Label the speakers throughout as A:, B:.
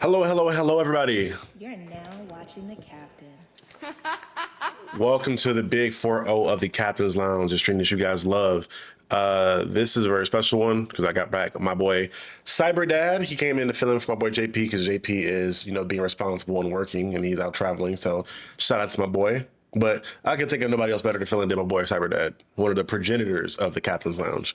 A: Hello, hello, hello, everybody.
B: You're now watching the captain.
A: Welcome to the Big 4-0 of the Captain's Lounge, a stream that you guys love. This is a very special one because I got back my boy Cyber Dad. He came in to fill in for my boy JP because JP is, being responsible and working and he's out traveling. So shout out to my boy. But I can think of nobody else better to fill in than my boy Cyber Dad, one of the progenitors of the Captain's Lounge.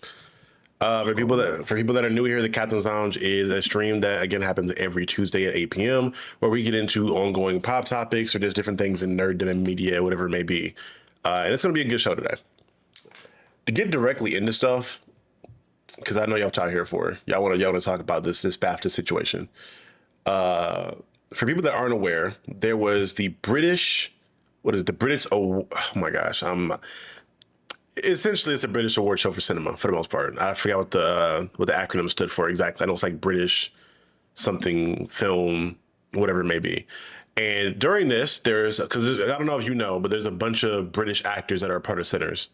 A: For people that are new here, the Captain's Lounge is a stream that again happens every Tuesday at 8 p.m. where we get into ongoing pop topics or just different things in nerd and media, whatever it may be. And it's gonna be a good show today. To get directly into stuff, because I know y'all tired here for y'all want to talk about this BAFTA situation. For people that aren't aware, there was the British. What is it, the British? Oh my gosh, essentially, it's a British award show for cinema for the most part. I forgot what the acronym stood for exactly. I know it's like British something film, whatever it may be. And during this, because I don't know if you know, but there's a bunch of British actors that are part of Sinners.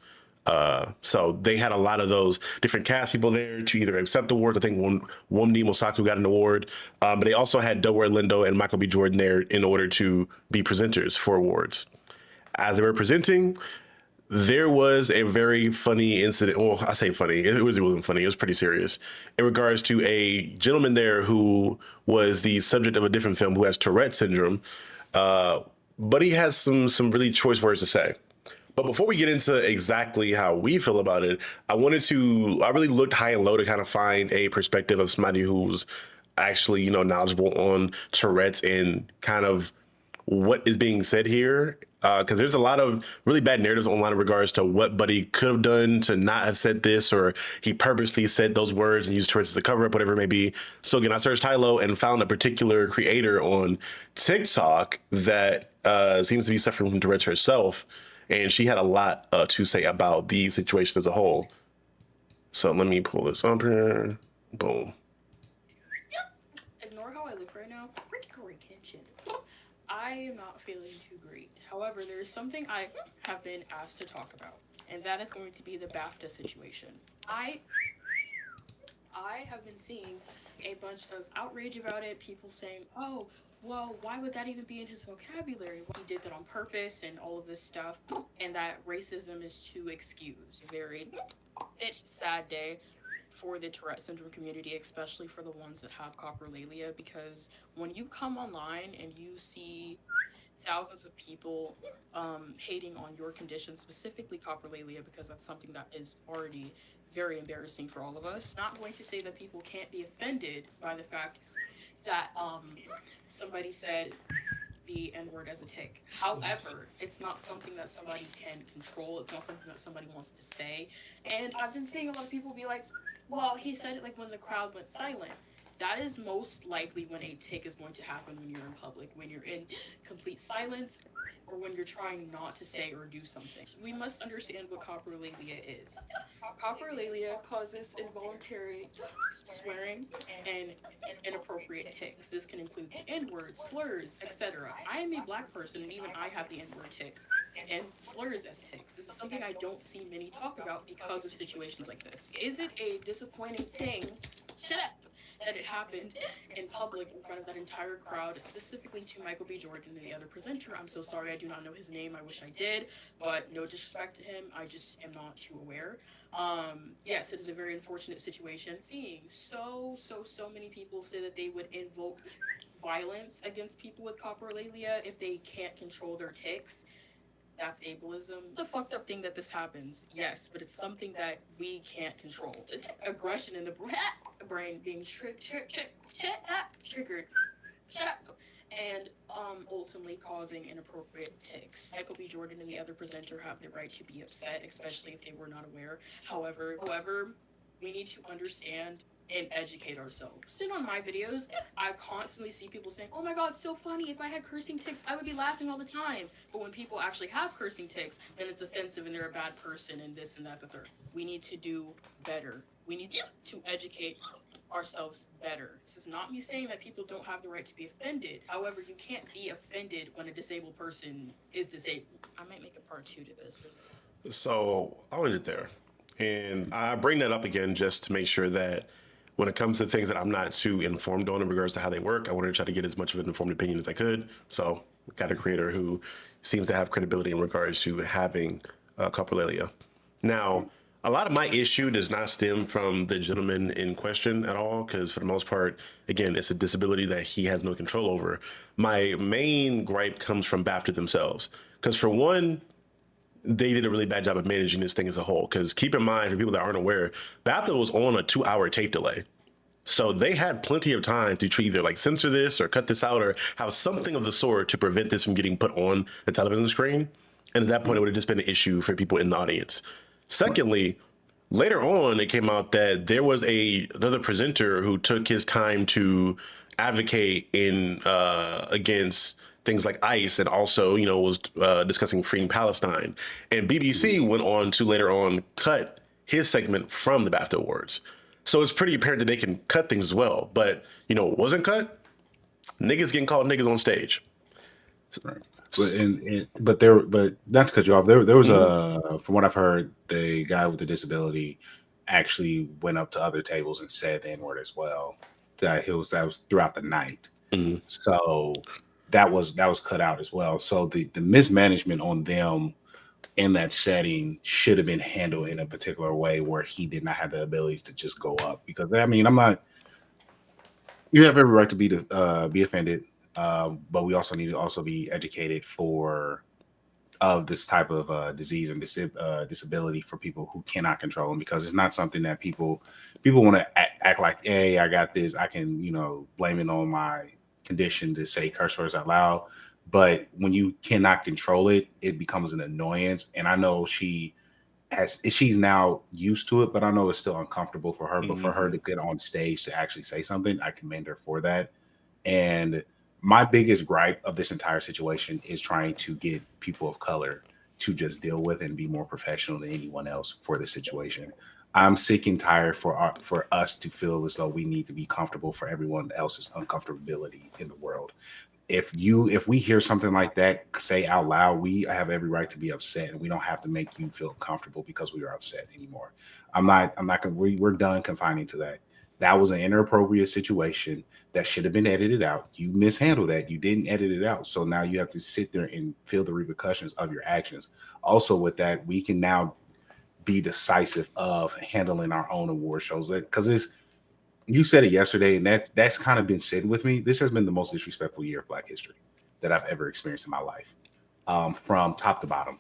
A: So they had a lot of those different cast people there to either accept awards. I think Wunmi Mosaku got an award, but they also had Delroy Lindo and Michael B. Jordan there in order to be presenters for awards. As they were presenting, there was a very funny incident. Well, I say funny. It wasn't funny. It was pretty serious in regards to a gentleman there who was the subject of a different film who has Tourette syndrome. But he has some really choice words to say. But before we get into exactly how we feel about it, I really looked high and low to kind of find a perspective of somebody who's actually, knowledgeable on Tourette's and kind of what is being said here. Because there's a lot of really bad narratives online in regards to what Buddy could have done to not have said this, or he purposely said those words and used Tourette's as a cover up, whatever it may be. So again, I searched high low and found a particular creator on TikTok that seems to be suffering from Tourette's herself. And she had a lot to say about the situation as a whole. So let me pull this up here. Boom.
C: Ignore how I look right now. I am not feeling too great. However, there is something I have been asked to talk about, and that is going to be the BAFTA situation. I have been seeing a bunch of outrage about it, people saying, oh, well, why would that even be in his vocabulary? He did that on purpose and all of this stuff, and that racism is to excuse. Very sad day for the Tourette syndrome community, especially for the ones that have coprolalia, because when you come online and you see thousands of people hating on your condition, specifically coprolalia, because that's something that is already very embarrassing for all of us. Not going to say that people can't be offended by the fact that somebody said the N-word as a tick. However, it's not something that somebody can control. It's not something that somebody wants to say. And I've been seeing a lot of people be like, well, he said it like when the crowd went silent. That is most likely when a tick is going to happen when you're in public, when you're in complete silence, or when you're trying not to say or do something. We must understand what coprolalia is. Coprolalia causes involuntary swearing and inappropriate tics. This can include the N-word, slurs, etc. I am a Black person, and even I have the N-word tick and slurs as tics. This is something I don't see many talk about because of situations like this. Is it a disappointing thing? Shut up! That it happened in public in front of that entire crowd, specifically to Michael B. Jordan and the other presenter. I'm so sorry, I do not know his name. I wish I did, but no disrespect to him. I just am not too aware. Yes, it is a very unfortunate situation. Seeing so many people say that they would invoke violence against people with coprolalia if they can't control their tics. That's ableism. The fucked up thing that this happens, yes, but it's something that we can't control. Aggression in the brain being triggered, shut up, and ultimately causing inappropriate tics. Michael B. Jordan and the other presenter have the right to be upset, especially if they were not aware. However, we need to understand and educate ourselves. And on my videos, I constantly see people saying, oh my god, it's so funny, if I had cursing tics, I would be laughing all the time. But when people actually have cursing tics, then it's offensive and they're a bad person and this and that, the third. We need to do better. We need to educate ourselves better. This is not me saying that people don't have the right to be offended. However, you can't be offended when a disabled person is disabled. I might make a part 2 to this.
A: So I'll end it there. And I bring that up again just to make sure that when it comes to things that I'm not too informed on in regards to how they work, I wanted to try to get as much of an informed opinion as I could. So we got a creator who seems to have credibility in regards to having coprolalia. Now, a lot of my issue does not stem from the gentleman in question at all, because for the most part, again, it's a disability that he has no control over. My main gripe comes from BAFTA themselves, because for one, they did a really bad job of managing this thing as a whole. Because keep in mind, for people that aren't aware, BAFTA was on a 2-hour tape delay. So they had plenty of time to either like censor this or cut this out or have something of the sort to prevent this from getting put on the television screen. And at that point, it would have just been an issue for people in the audience. Secondly, later on, it came out that there was another presenter who took his time to advocate in against things like ICE, and also, was discussing freeing Palestine. And BBC went on to later on cut his segment from the BAFTA Awards. So it's pretty apparent that they can cut things as well. But, what wasn't cut? Niggas getting called niggas on stage.
D: Right. But not to cut you off, there was from what I've heard, the guy with the disability actually went up to other tables and said the N-word as well. That was throughout the night.
A: Mm-hmm.
D: So that was cut out as well. So the mismanagement on them in that setting should have been handled in a particular way where he did not have the abilities to just go up. Because I mean, you have every right to be offended. But we also need to be educated of this type of disease and disability for people who cannot control them, because it's not something that people want to act like, hey, I got this, I can, blame it on my condition to say curse words out loud. But when you cannot control it, it becomes an annoyance. And I know she's now used to it, but I know it's still uncomfortable for her. But for her to get on stage to actually say something, I commend her for that. And my biggest gripe of this entire situation is trying to get people of color to just deal with and be more professional than anyone else for this situation. I'm sick and tired for us to feel as though we need to be comfortable for everyone else's uncomfortability in the world. If we hear something like that say out loud, we have every right to be upset, and we don't have to make you feel comfortable because we are upset anymore. We're done confining to that. That was an inappropriate situation that should have been edited out. You mishandled that. You didn't edit it out. So now you have to sit there and feel the repercussions of your actions. Also with that, we can now be decisive of handling our own award shows, because you said it yesterday, and that's kind of been sitting with me. This has been the most disrespectful year of Black history that I've ever experienced in my life, from top to bottom.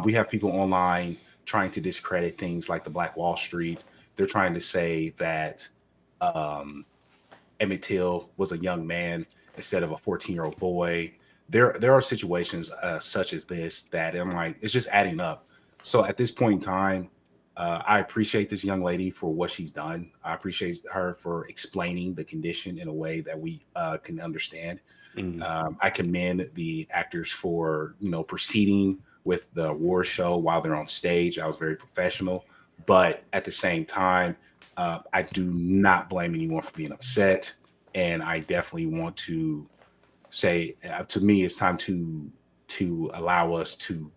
D: We have people online trying to discredit things like the Black Wall Street. They're trying to say that Emmett Till was a young man instead of a 14-year-old boy. There are situations such as this that I'm like, it's just adding up. So at this point in time, I appreciate this young lady for what she's done. I appreciate her for explaining the condition in a way that we can understand. I commend the actors for, proceeding with the award show while they're on stage. I was very professional, but at the same time, I do not blame anyone for being upset. And I definitely want to say, to me, it's time to allow us to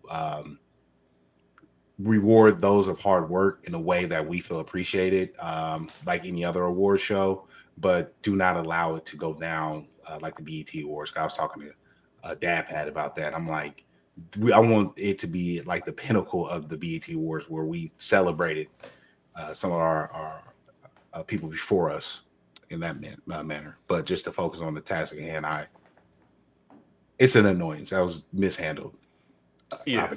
D: reward those of hard work in a way that we feel appreciated, like any other award show, but do not allow it to go down like the BET Awards. I was talking to Dad Pat about that. I'm like, I want it to be like the pinnacle of the BET Awards, where we celebrated some of our people before us in that manner. But just to focus on the task at hand, it's an annoyance. That was mishandled.
A: Yeah.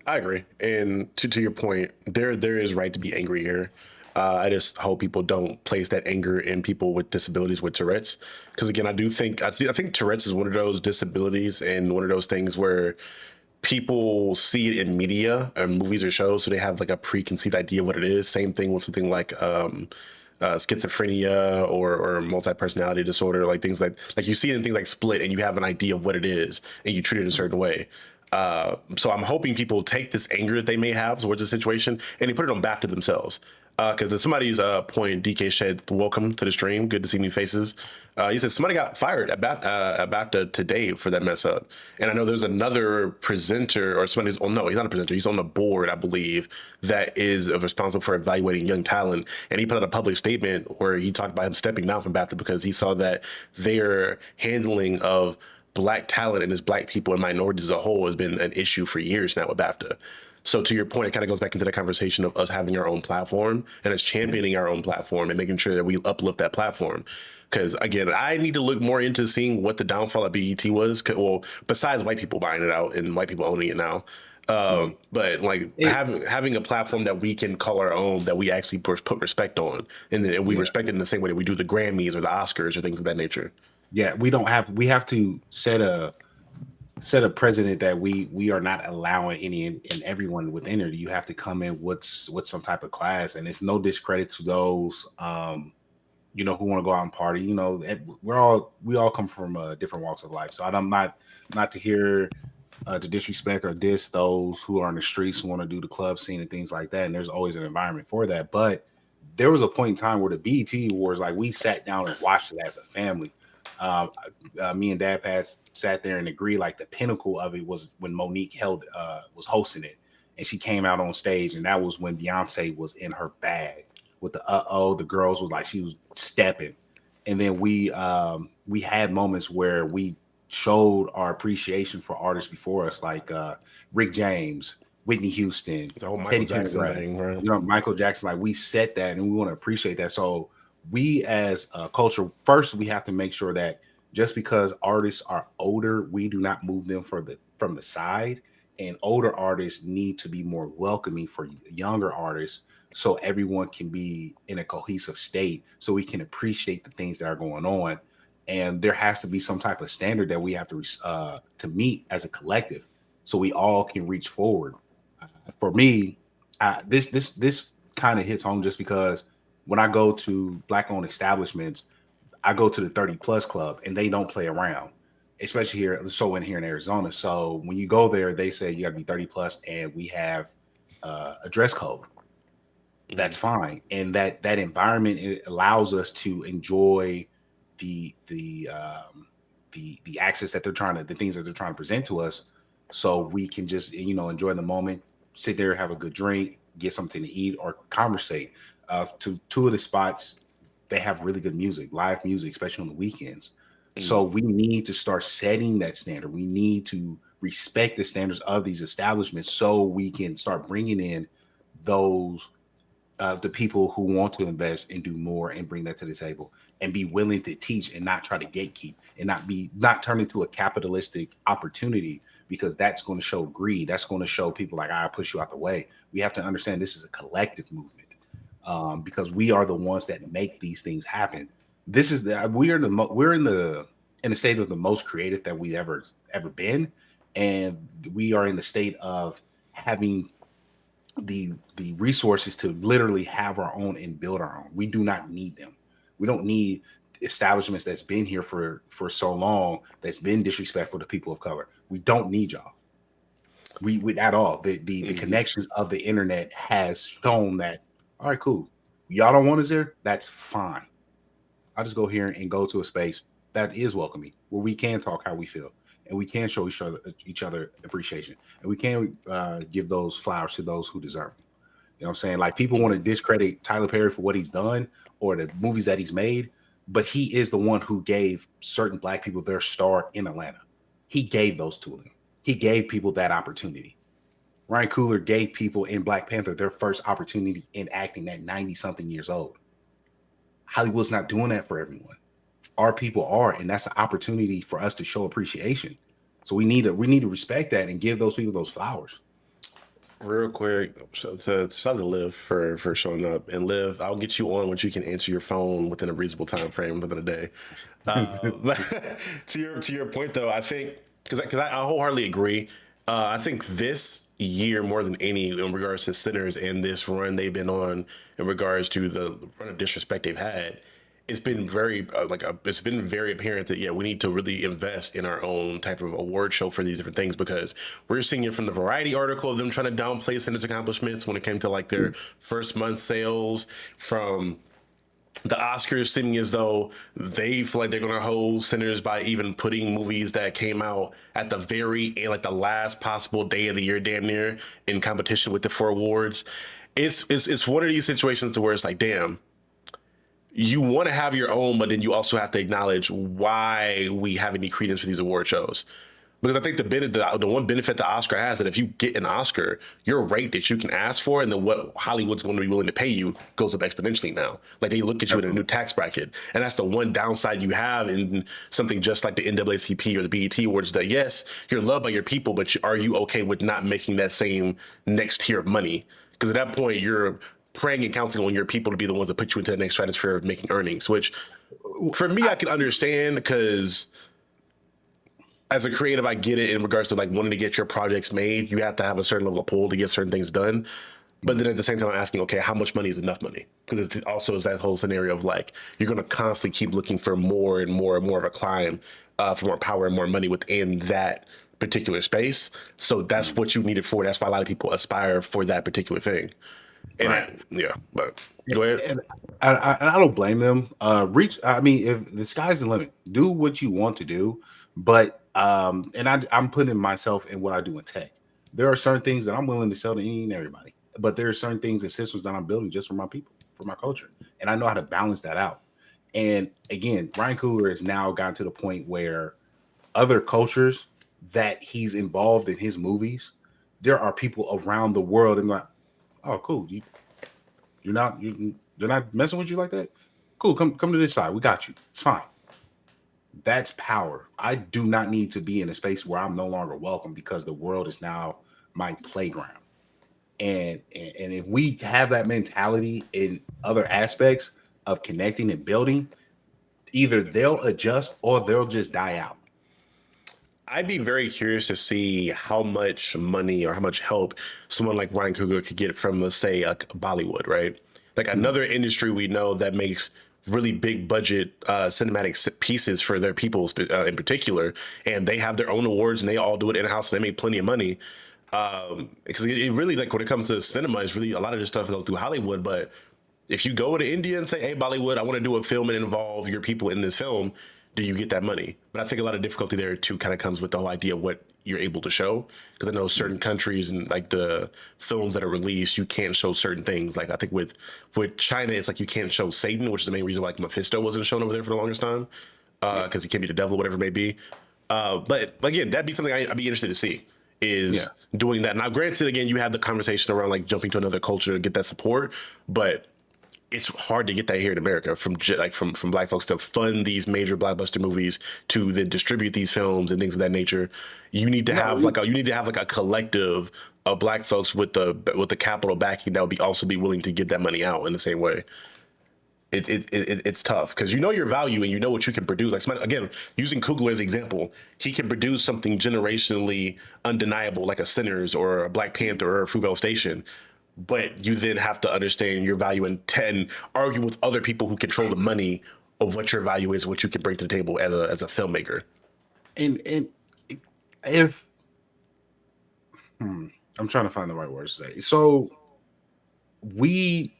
A: I agree. And to your point, there is right to be angry here. I just hope people don't place that anger in people with disabilities with Tourette's. Because again, I think Tourette's is one of those disabilities and one of those things where people see it in media or movies or shows, so they have like a preconceived idea of what it is. Same thing with something like schizophrenia or multi-personality disorder, like things like you see it in things like Split, and you have an idea of what it is and you treat it a certain way. So I'm hoping people take this anger that they may have towards the situation and they put it on BAFTA themselves. Because somebody's point, DK said, "Welcome to the stream. Good to see new faces." He said somebody got fired about today for that mess up, and I know there's another presenter or somebody. Oh no, he's not a presenter. He's on the board, I believe, that is responsible for evaluating young talent. And he put out a public statement where he talked about him stepping down from BAFTA because he saw that their handling of black talent and as black people and minorities as a whole has been an issue for years now with BAFTA. So to your point, it kind of goes back into the conversation of us having our own platform and us championing our own platform and making sure that we uplift that platform. Because again, I need to look more into seeing what the downfall of BET was. Well, besides white people buying it out and white people owning it now, but like having a platform that we can call our own, that we actually put respect on, and then we respect it in the same way that we do the Grammys or the Oscars or things of that nature.
D: Yeah, we have to set a precedent that we are not allowing any and everyone within it. You have to come in with some type of class, and it's no discredit to those who want to go out and party. We all come from different walks of life, so I'm not to hear to disrespect or diss those who are in the streets who want to do the club scene and things like that. And there's always an environment for that. But there was a point in time where the BET Awards, like, we sat down and watched it as a family. Me and Dad Pat sat there and agreed, like, the pinnacle of it was when Monique was hosting it, and she came out on stage, and that was when Beyonce was in her bag with the girls was like, she was stepping. And then we had moments where we showed our appreciation for artists before us, like Rick James, Whitney Houston,
A: it's a whole Michael Jackson thing, right?
D: Michael Jackson. Like, we set that, and we want to appreciate that. So we, as a culture, first we have to make sure that just because artists are older, we do not move them from the side. And older artists need to be more welcoming for younger artists, so everyone can be in a cohesive state, so we can appreciate the things that are going on. And there has to be some type of standard that we have to meet as a collective, so we all can reach forward. For me, this kind of hits home just because when I go to Black-owned establishments, I go to the 30+ club, and they don't play around, especially here in Arizona. So when you go there, they say you got to be 30+, and we have a dress code. That's fine, and that environment, it allows us to enjoy the access that the things that they're trying to present to us, so we can just enjoy the moment, sit there, have a good drink, get something to eat, or conversate. To two of the spots, they have really good music, live music, especially on the weekends. So we need to start setting that standard. We need to respect the standards of these establishments, so we can start bringing in those the people who want to invest and do more and bring that to the table, and be willing to teach and not try to gatekeep, and not turn into a capitalistic opportunity, because that's going to show greed. That's going to show people like, I push you out the way. We have to understand this is a collective movement, because we are the ones that make these things happen. We're in the state of the most creative that we ever been, and we are in the state of having the resources to literally have our own and build our own. We do not need them. We don't need establishments that's been here for so long, that's been disrespectful to people of color. We don't need y'all. We at all. The connections of the internet has shown that, all right, cool. Y'all don't want us there? That's fine. I'll just go here and go to a space that is welcoming, where we can talk how we feel, and we can show each other appreciation, and we can give those flowers to those who deserve them. You know what I'm saying? Like, people want to discredit Tyler Perry for what he's done or the movies that he's made, but he is the one who gave certain Black people their start in Atlanta. He gave those to them. He gave people that opportunity. Ryan Coogler gave people in Black Panther their first opportunity in acting at 90-something years old. Hollywood's not doing that for everyone. Our people are, and that's an opportunity for us to show appreciation. So we need to respect that and give those people those flowers.
A: Real quick, so shout out to Liv for showing up. And Liv, I'll get you on once you can answer your phone within a reasonable time frame within a day. To your point though, I think because I wholeheartedly agree. I think this year more than any, in regards to Sinners and this run they've been on, in regards to the run of disrespect they've had, it's been very it's been very apparent that we need to really invest in our own type of award show for these different things, because we're seeing it from the Variety article of them trying to downplay Center's accomplishments when it came to like their first month sales, from the Oscars seeming as though they feel like they're going to hold Sinners by even putting movies that came out at the very end, like the last possible day of the year, damn near, in competition with the four awards. It's one of these situations where it's like, damn, you want to have your own, but then you also have to acknowledge why we have any credence for these award shows. Because I think the one benefit the Oscar has, that if you get an Oscar, your rate that you can ask for and then what Hollywood's going to be willing to pay you goes up exponentially now. Like, they look at you in a new tax bracket. And that's the one downside you have in something just like the NAACP or the BET Awards, that yes, you're loved by your people, but are you okay with not making that same next tier of money? Because at that point, you're praying and counting on your people to be the ones that put you into the next stratosphere of making earnings, which for me, I can understand, because as a creative, I get it in regards to like wanting to get your projects made. You have to have a certain level of pull to get certain things done. But then at the same time, I'm asking, okay, how much money is enough money? Because it also is that whole scenario of like, you're going to constantly keep looking for more and more and more of a climb, for more power and more money within that particular space. So that's what you need it for. That's why a lot of people aspire for that particular thing. And
D: Right.
A: but go ahead.
D: And I don't blame them. I mean, if the sky's the limit, do what you want to do. But and I'm putting myself in what I do in tech. There are certain things that I'm willing to sell to any and everybody, but there are certain things and systems that I'm building just for my people, for my culture, and I know how to balance that out. And again, Ryan Coogler has now gotten to the point where other cultures that he's involved in his movies, there are people around the world and like, oh, cool, they're not messing with you like that. Cool, come to this side. We got you. It's fine. That's power. I do not need to be in a space where I'm no longer welcome because the world is now my playground. And if we have that mentality in other aspects of connecting and building, either they'll adjust or they'll just die out.
A: I'd be very curious to see how much money or how much help someone like Ryan Coogler could get from, let's say, like Bollywood, right? Like another industry we know that makes really big budget cinematic pieces for their people in particular, and they have their own awards and they all do it in house and they make plenty of money. Because it really, like, when it comes to cinema, it's really a lot of this stuff goes through Hollywood. But if you go to India and say, hey, Bollywood, I want to do a film and involve your people in this film, do you get that money? But I think a lot of difficulty there too kind of comes with the whole idea of what you're able to show. Because I know certain countries and like the films that are released, you can't show certain things. Like I think with China, it's like you can't show Satan, which is the main reason like Mephisto wasn't shown over there for the longest time, because he can't be the devil, whatever it may be. But again, that'd be something I'd be interested to see, is doing that. Now, granted, again, you have the conversation around like jumping to another culture to get that support, but it's hard to get that here in America from Black folks to fund these major blockbuster movies to then distribute these films and things of that nature. You need to have like a collective of Black folks with the capital backing that would also be willing to give that money out in the same way. It's tough because you know your value and you know what you can produce. Like somebody, again, using Coogler as an example, he can produce something generationally undeniable like a Sinners or a Black Panther or a Fruitvale Station. But you then have to understand your value and argue with other people who control the money of what your value is, what you can bring to the table as a filmmaker.
D: And if I'm trying to find the right words to say. So the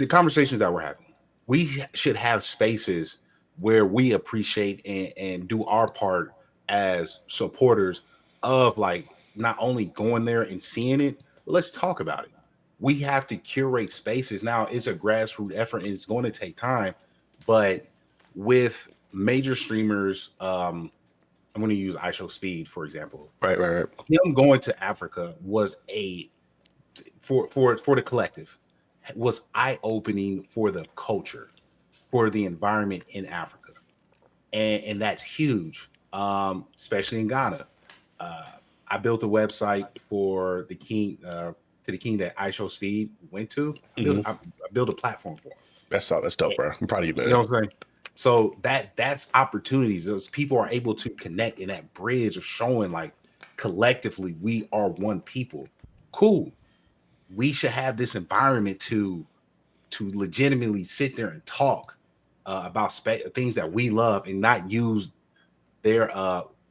D: conversations that we're having, we should have spaces where we appreciate and do our part as supporters of like not only going there and seeing it, but let's talk about it. We have to curate spaces. Now it's a grassroots effort and it's going to take time, but with major streamers, I'm going to use iShowSpeed, for example.
A: Right.
D: Him going to Africa was for the collective, was eye-opening for the culture, for the environment in Africa. And that's huge, especially in Ghana. I built a website for the king, to the king that iShowSpeed went to. I built a platform for him.
A: That's dope, bro. I'm proud of you, man.
D: You know what I'm saying? So that's opportunities. Those people are able to connect in that bridge of showing like collectively we are one people. Cool. We should have this environment to legitimately sit there and talk about things that we love and not use their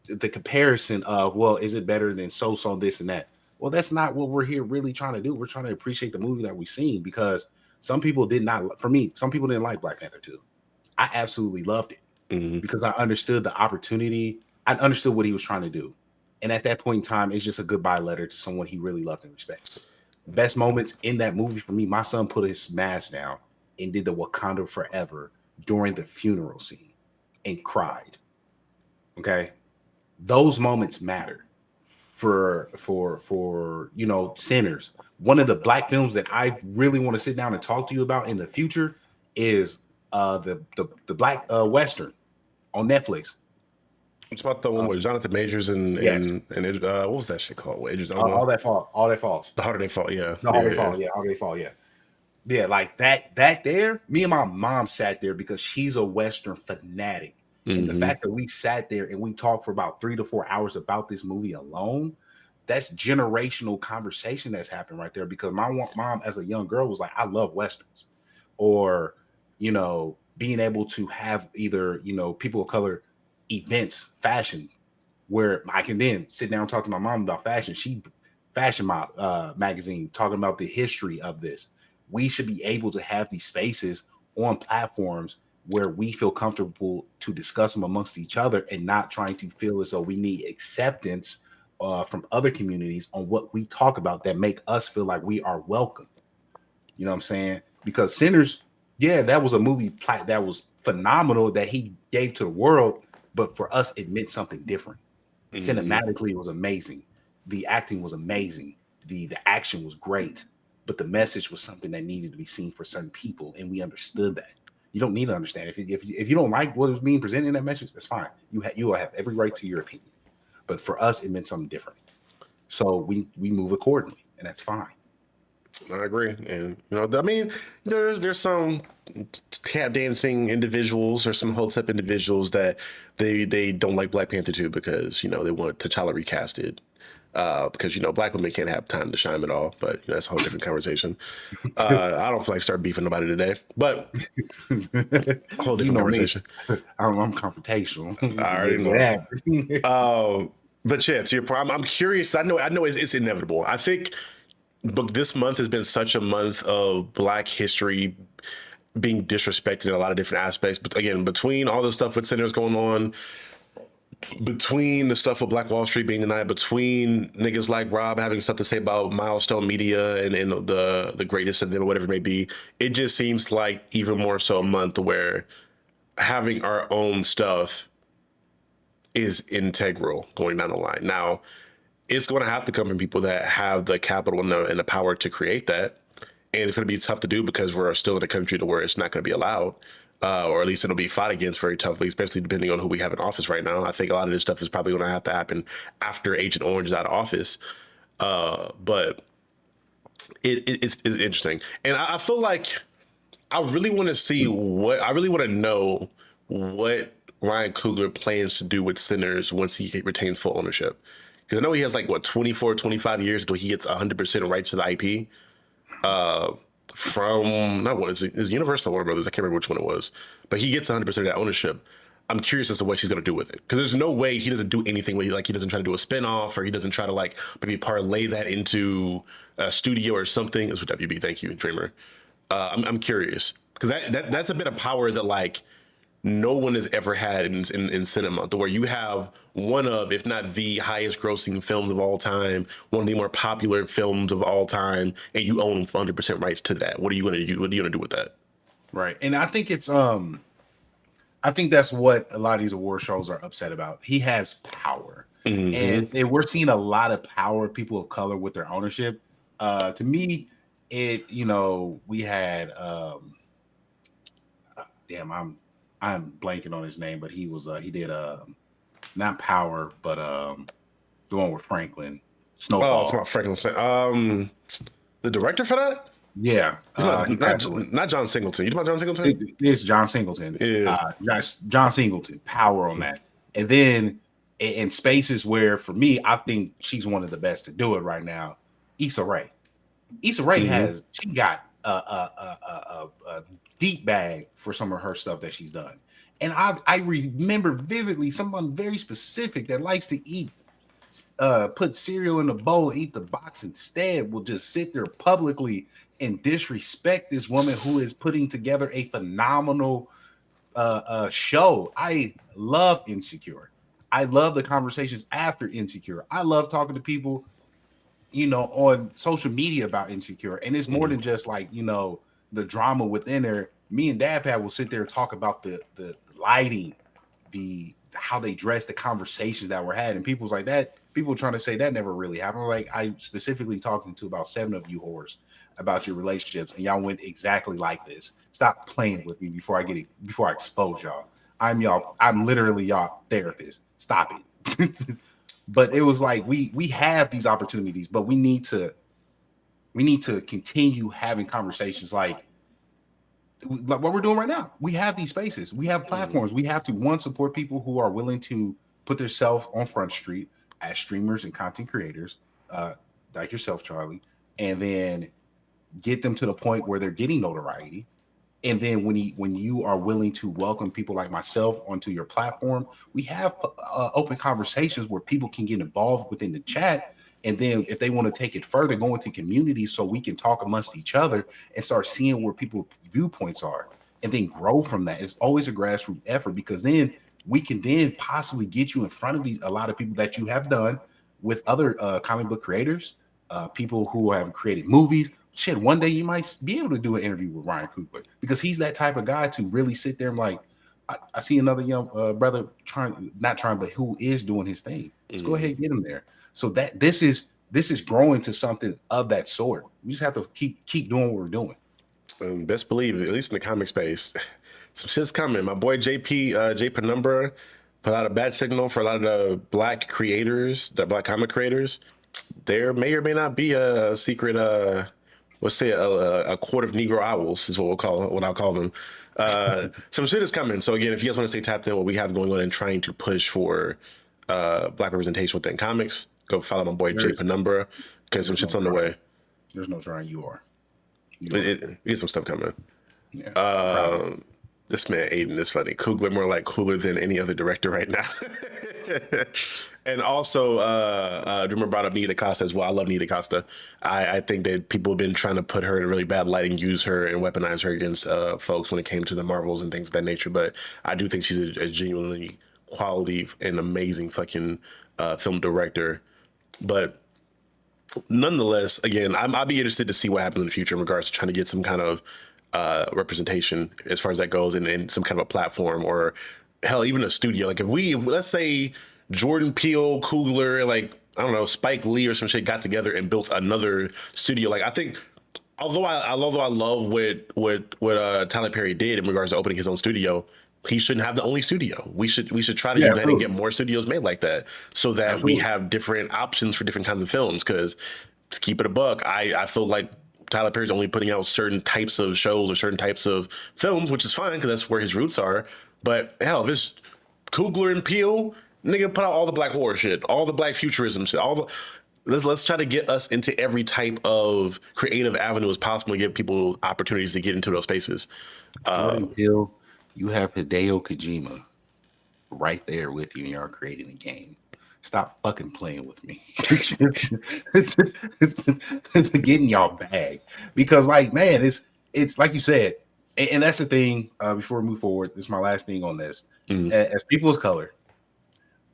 D: the comparison of, well, is it better than so this and that? Well, that's not what we're here really trying to do. We're trying to appreciate the movie that we've seen, because some people did not. For me, some people didn't like Black Panther 2. I absolutely loved it because I understood the opportunity. I understood what he was trying to do, and at that point in time, it's just a goodbye letter to someone he really loved and respected. Best moments in that movie for me, my son put his mask down and did the Wakanda Forever during the funeral scene and cried. Okay, those moments matter for sinners. One of the Black films that I really want to sit down and talk to you about in the future is the Black Western on Netflix.
A: It's about the one with Jonathan Majors and what was that shit called?
D: All that falls.
A: The Harder They Fall.
D: Yeah, like that there. Me and my mom sat there because she's a Western fanatic. And the fact that we sat there and we talked for about 3 to 4 hours about this movie alone, that's generational conversation that's happened right there. Because my mom, as a young girl, was like, I love Westerns. Or, being able to have either, people of color events, fashion, where I can then sit down and talk to my mom about fashion. She Fashion magazine talking about the history of this. We should be able to have these spaces on platforms where we feel comfortable to discuss them amongst each other and not trying to feel as though we need acceptance from other communities on what we talk about that make us feel like we are welcome. You know what I'm saying? Because Sinners, yeah, that was a movie that was phenomenal that he gave to the world, but for us, it meant something different. Cinematically, it was amazing. The acting was amazing. The action was great, but the message was something that needed to be seen for certain people, and we understood that. You don't need to understand. If you don't like what was being presented in that message, that's fine. You will have every right to your opinion. But for us, it meant something different. So we move accordingly, and that's fine.
A: I agree. And there's some tap dancing individuals or some Hotep individuals that they don't like Black Panther 2 because they want T'Challa recasted. Because Black women can't have time to shine at all, but that's a whole different conversation. I don't feel like start beefing about it today, but a whole different conversation.
D: I'm confrontational.
A: I already know. But yeah, to your point, I'm curious. I know it's inevitable. I think, but this month has been such a month of Black history being disrespected in a lot of different aspects. But again, between all the stuff with Sinners going on, between the stuff with Black Wall Street being denied, between niggas like Rob having stuff to say about Milestone Media and the greatest of them or whatever it may be, it just seems like even more so a month where having our own stuff is integral going down the line. Now, it's going to have to come from people that have the capital and the power to create that. And it's going to be tough to do because we're still in a country to where it's not going to be allowed. Or at least it'll be fought against very toughly, especially depending on who we have in office right now. I think a lot of this stuff is probably going to have to happen after Agent Orange is out of office. But it's interesting. And I feel like I really want to know what Ryan Coogler plans to do with Sinners once he retains full ownership. Because I know he has 24, 25 years until he gets 100% rights to the IP. From is Universal Warner Brothers? I can't remember which one it was, but he gets 100% of that ownership. I'm curious as to what she's going to do with it, because there's no way he doesn't do anything where he doesn't try to do a spinoff, or he doesn't try to maybe parlay that into a studio or something. It's with WB. Thank you, Dreamer. I'm curious because that's a bit of power that no one has ever had in cinema, to where you have one of, if not the highest grossing films of all time, one of the more popular films of all time, and you own 100% rights to that. What are you going to do? What are you going to do with that?
D: Right. And I think it's, I think that's what a lot of these award shows are upset about. He has power. And we're seeing a lot of power, people of color with their ownership. To me, we had, I'm blanking on his name, but he did not Power, but the one with Franklin, Snowfall.
A: Oh, it's about Franklin. The director for that?
D: Yeah,
A: not John Singleton. You talking about John Singleton?
D: It's John Singleton.
A: Yeah,
D: John Singleton. Power on that. And then in spaces where, for me, I think she's one of the best to do it right now. Issa Rae. Issa Rae she got a deep bag for some of her stuff that she's done. And I remember vividly someone very specific that likes to eat, put cereal in a bowl, eat the box instead, will just sit there publicly and disrespect this woman who is putting together a phenomenal show. I love Insecure. I love the conversations after Insecure. I love talking to people, on social media about Insecure. And it's more than just like, the drama within there. Me and Dad Pad will sit there and talk about the lighting, how they dress, the conversations that were had. And people's like that. People trying to say that never really happened. Like, I specifically talking to about 7 of you whores about your relationships, and y'all went exactly like this. Stop playing with me before I expose y'all. I'm literally y'all therapist. Stop it. But it was like we have these opportunities, but we need to continue having conversations like what we're doing right now. We have these spaces, we have platforms. We have to support people who are willing to put themselves on Front Street as streamers and content creators, like yourself, Charlie, and then get them to the point where they're getting notoriety. And then when you are willing to welcome people like myself onto your platform, we have open conversations where people can get involved within the chat. And then if they want to take it further, go into communities so we can talk amongst each other and start seeing where people's viewpoints are and then grow from that. It's always a grassroots effort, because then we can then possibly get you in front of a lot of people that you have done with other comic book creators, people who have created movies. Shit, one day you might be able to do an interview with Ryan Coogler, because he's that type of guy to really sit there and like, I see another young brother but who is doing his thing. Let's go ahead and get him there. So that this is growing to something of that sort. We just have to keep doing what we're doing.
A: Best believe, at least in the comic space, some shit's coming. My boy J Penumbra put out a bad signal for a lot of the black creators, the black comic creators. There may or may not be a secret let's say a court of Negro owls is what I'll call them. Some shit is coming. So again, if you guys want to stay tapped in what we have going on and trying to push for black representation within comics, go follow my boy J Penumbra, because some shit's on the way.
D: There's no trying. You are.
A: It get some stuff coming.
D: Yeah.
A: This man Aiden is funny. Coogler more like cooler than any other director right now. And also, Dreamer brought up Nita Costa as well. I love Nita Costa. I think that people have been trying to put her in a really bad light and use her and weaponize her against folks when it came to the Marvels and things of that nature. But I do think she's a genuinely quality and amazing fucking film director. But nonetheless, again, I'll be interested to see what happens in the future in regards to trying to get some kind of representation as far as that goes, and some kind of a platform, or hell, even a studio. Like let's say Jordan Peele, Coogler, like, I don't know, Spike Lee or some shit got together and built another studio. Like, I think, although I love what Tyler Perry did in regards to opening his own studio, he shouldn't have the only studio. We should try to unite and get more studios made like that, so that we have different options for different kinds of films. Because to keep it a buck, I feel like Tyler Perry's only putting out certain types of shows or certain types of films, which is fine because that's where his roots are. But hell, if it's Coogler and Peele, nigga, put out all the black horror shit, all the black futurism shit, let's try to get us into every type of creative avenue as possible and give people opportunities to get into those spaces.
D: Jordan Peele, you have Hideo Kojima right there with you, and you're creating a game. Stop fucking playing with me. It's getting y'all bag, because, like, man, it's like you said, and that's the thing. Before we move forward, this is my last thing on this. As people of color,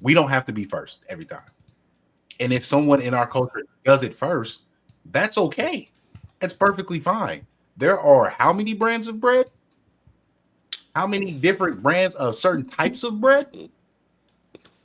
D: we don't have to be first every time. And if someone in our culture does it first, that's okay. That's perfectly fine. There are how many brands of bread? How many different brands of certain types of bread?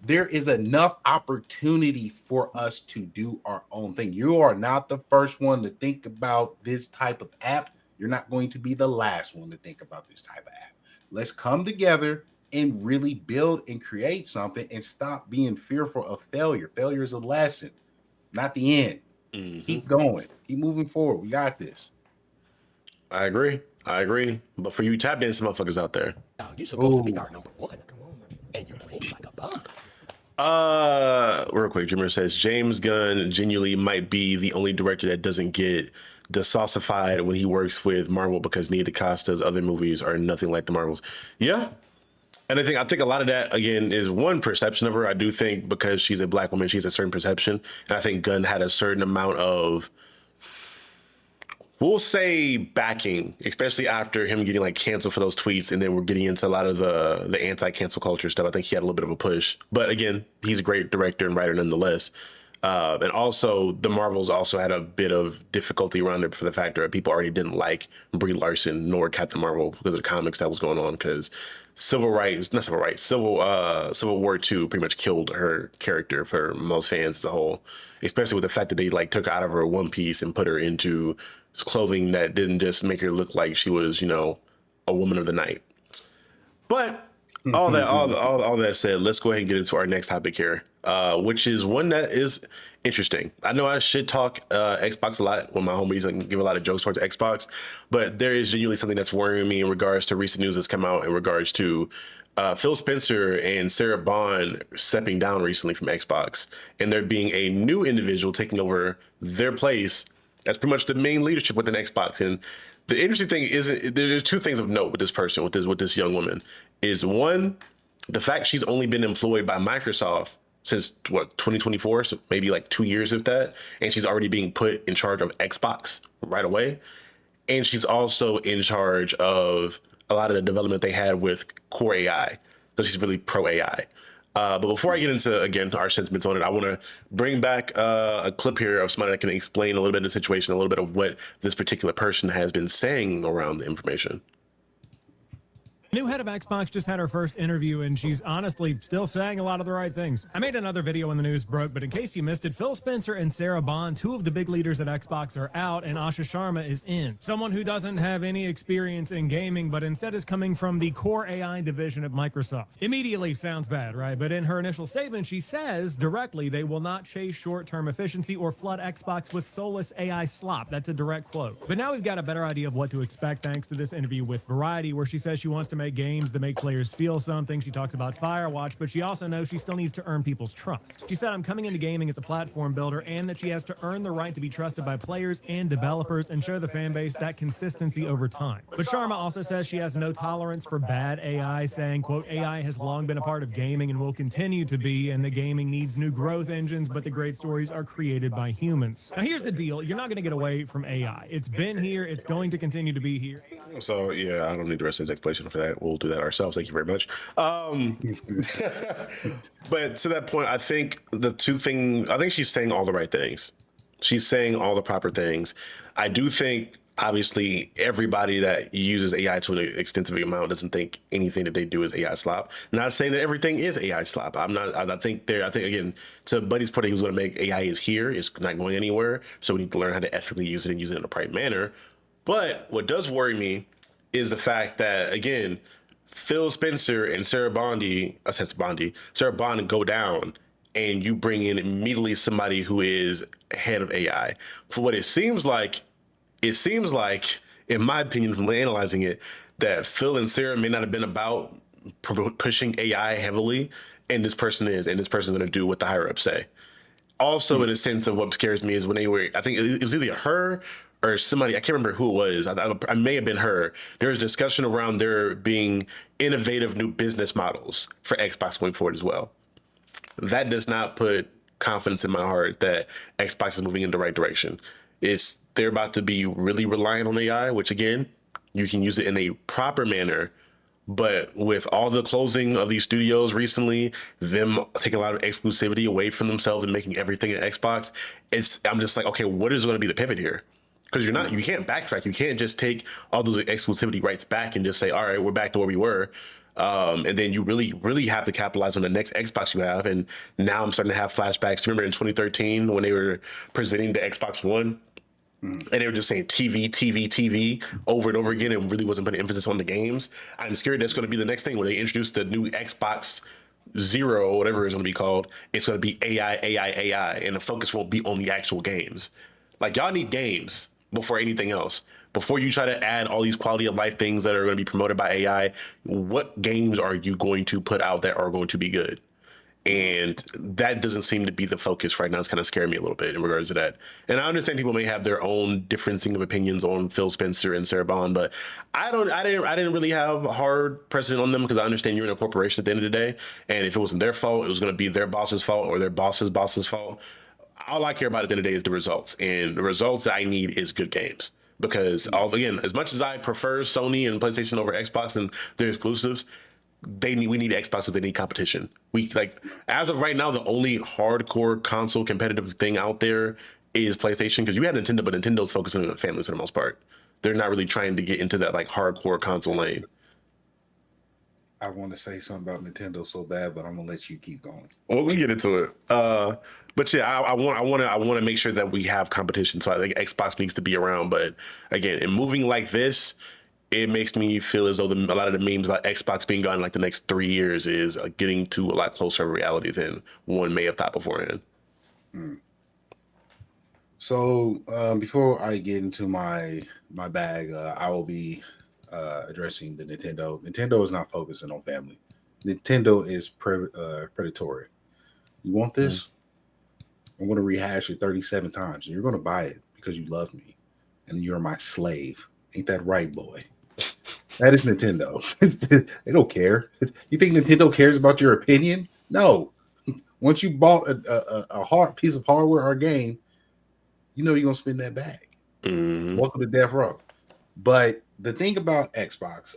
D: There is enough opportunity for us to do our own thing. You are not the first one to think about this type of app. You're not going to be the last one to think about this type of app. Let's come together and really build and create something, and stop being fearful of failure. Failure is a lesson, not the end. Keep going. Keep moving forward. We got this.
A: I agree. But for you tap dancing motherfuckers out there,
E: you're supposed to be our number one, and you're playing like a bum.
A: Real quick, Jimmer says James Gunn genuinely might be the only director that doesn't get declassified when he works with Marvel because Nia DaCosta's other movies are nothing like the Marvels. Yeah. And I think a lot of that again is one perception of her. I do think because she's a black woman, she has a certain perception. And I think Gunn had a certain amount of, we'll say, backing, especially after him getting like canceled for those tweets, and then we're getting into a lot of the anti-cancel culture stuff. I think he had a little bit of a push, but again, he's a great director and writer nonetheless. And also, the Marvels also had a bit of difficulty around it for the fact that people already didn't like Brie Larson nor Captain Marvel because of the comics that was going on. Because Civil War II pretty much killed her character for most fans as a whole, especially with the fact that they like took her out of her one piece and put her into clothing that didn't just make her look like she was, a woman of the night. But all that said, let's go ahead and get into our next topic here, which is one that is interesting. I know I should talk Xbox a lot with my homies and give a lot of jokes towards Xbox, but there is genuinely something that's worrying me in regards to recent news that's come out in regards to Phil Spencer and Sarah Bond stepping down recently from Xbox, and there being a new individual taking over their place as pretty much the main leadership within Xbox. And the interesting thing is there's two things of note with this person, with this young woman, is one, the fact she's only been employed by Microsoft since 2024, so maybe like 2 years of that, and she's already being put in charge of Xbox right away. And she's also in charge of a lot of the development they had with Core AI. So she's really pro AI. But before I get into, again, our sentiments on it, I want to bring back a clip here of somebody that can explain a little bit of the situation, a little bit of what this particular person has been saying around the information.
E: New head of Xbox just had her first interview, and she's honestly still saying a lot of the right things. I made another video when the news broke, but in case you missed it, Phil Spencer and Sarah Bond, two of the big leaders at Xbox, are out, and Asha Sharma is in. Someone who doesn't have any experience in gaming, but instead is coming from the Core AI division at Microsoft. Immediately sounds bad, right? But in her initial statement, she says directly they will not chase short-term efficiency or flood Xbox with soulless AI slop. That's a direct quote. But now we've got a better idea of what to expect thanks to this interview with Variety, where she says she wants to make games that make players feel something. She talks about Firewatch, but she also knows she still needs to earn people's trust. She said, I'm coming into gaming as a platform builder, and that she has to earn the right to be trusted by players and developers and show the fan base that consistency over time. But Sharma also says she has no tolerance for bad AI, saying, quote, AI has long been a part of gaming and will continue to be, and the gaming needs new growth engines, but the great stories are created by humans. Now here's the deal. You're not going to get away from AI. It's been here. It's going to continue to be here.
A: So yeah, I don't need the rest of his explanation for that. We'll do that ourselves. Thank you very much. But to that point, I think I think she's saying all the right things. She's saying all the proper things. I do think, obviously, everybody that uses AI to an extensive amount doesn't think anything that they do is AI slop. Not saying that everything is AI slop. I think again, to Buddy's point, he was going to make AI is here. It's not going anywhere. So we need to learn how to ethically use it and use it in the right manner. But what does worry me is the fact that, again, Phil Spencer and Sarah Bond go down, and you bring in immediately somebody who is head of AI. For what it seems like, in my opinion, from analyzing it, that Phil and Sarah may not have been about pushing AI heavily, and this person is, and this person's going to do what the higher ups say. Also, in a sense of what scares me is when I think it was either her or somebody, I can't remember who it was. I may have been her. There was discussion around there being innovative new business models for Xbox going forward as well. That does not put confidence in my heart that Xbox is moving in the right direction. They're about to be really reliant on AI, which again, you can use it in a proper manner. But with all the closing of these studios recently, them taking a lot of exclusivity away from themselves and making everything an Xbox, I'm just like, okay, what is going to be the pivot here? Because you can't backtrack. You can't just take all those exclusivity rights back and just say, all right, we're back to where we were. And then you really, really have to capitalize on the next Xbox you have. And now I'm starting to have flashbacks. Remember in 2013 when they were presenting the Xbox One? And they were just saying TV over and over again, and really wasn't putting emphasis on the games. I'm scared that's going to be the next thing when they introduce the new Xbox Zero, whatever it's going to be called. It's going to be AI, and the focus won't be on the actual games. Like, y'all need games before anything else. Before you try to add all these quality of life things that are going to be promoted by AI, what games are you going to put out that are going to be good? And that doesn't seem to be the focus right now. It's kind of scaring me a little bit in regards to that. And I understand people may have their own differencing of opinions on Phil Spencer and Sarah Bond, but I didn't really have a hard precedent on them because I understand you're in a corporation at the end of the day. And if it wasn't their fault, it was going to be their boss's fault or their boss's fault. All I care about at the end of the day is the results. And the results that I need is good games. Because again, as much as I prefer Sony and PlayStation over Xbox and their exclusives, we need Xbox, they need competition. We like as of right now, the only hardcore console competitive thing out there is PlayStation, because you have Nintendo, but Nintendo's focusing on the families for the most part. They're not really trying to get into that like hardcore console lane.
D: I want to say something about Nintendo so bad, but I'm gonna let you keep going.
A: Well, we get into it. But yeah, I want to make sure that we have competition. So I think Xbox needs to be around. But again, in moving like this, it makes me feel as though a lot of the memes about Xbox being gone like the next 3 years is getting to a lot closer to reality than one may have thought beforehand.
D: So before I get into my bag, I will be addressing the Nintendo. Nintendo is not focusing on family. Nintendo is predatory. You want this? I'm going to rehash it 37 times, and you're going to buy it because you love me, and you're my slave. Ain't that right, boy? That is Nintendo. They don't care. You think Nintendo cares about your opinion? No. Once you bought a hard piece of hardware or game, you know you're going to spend that bag. Welcome to Death Row. But the thing about Xbox,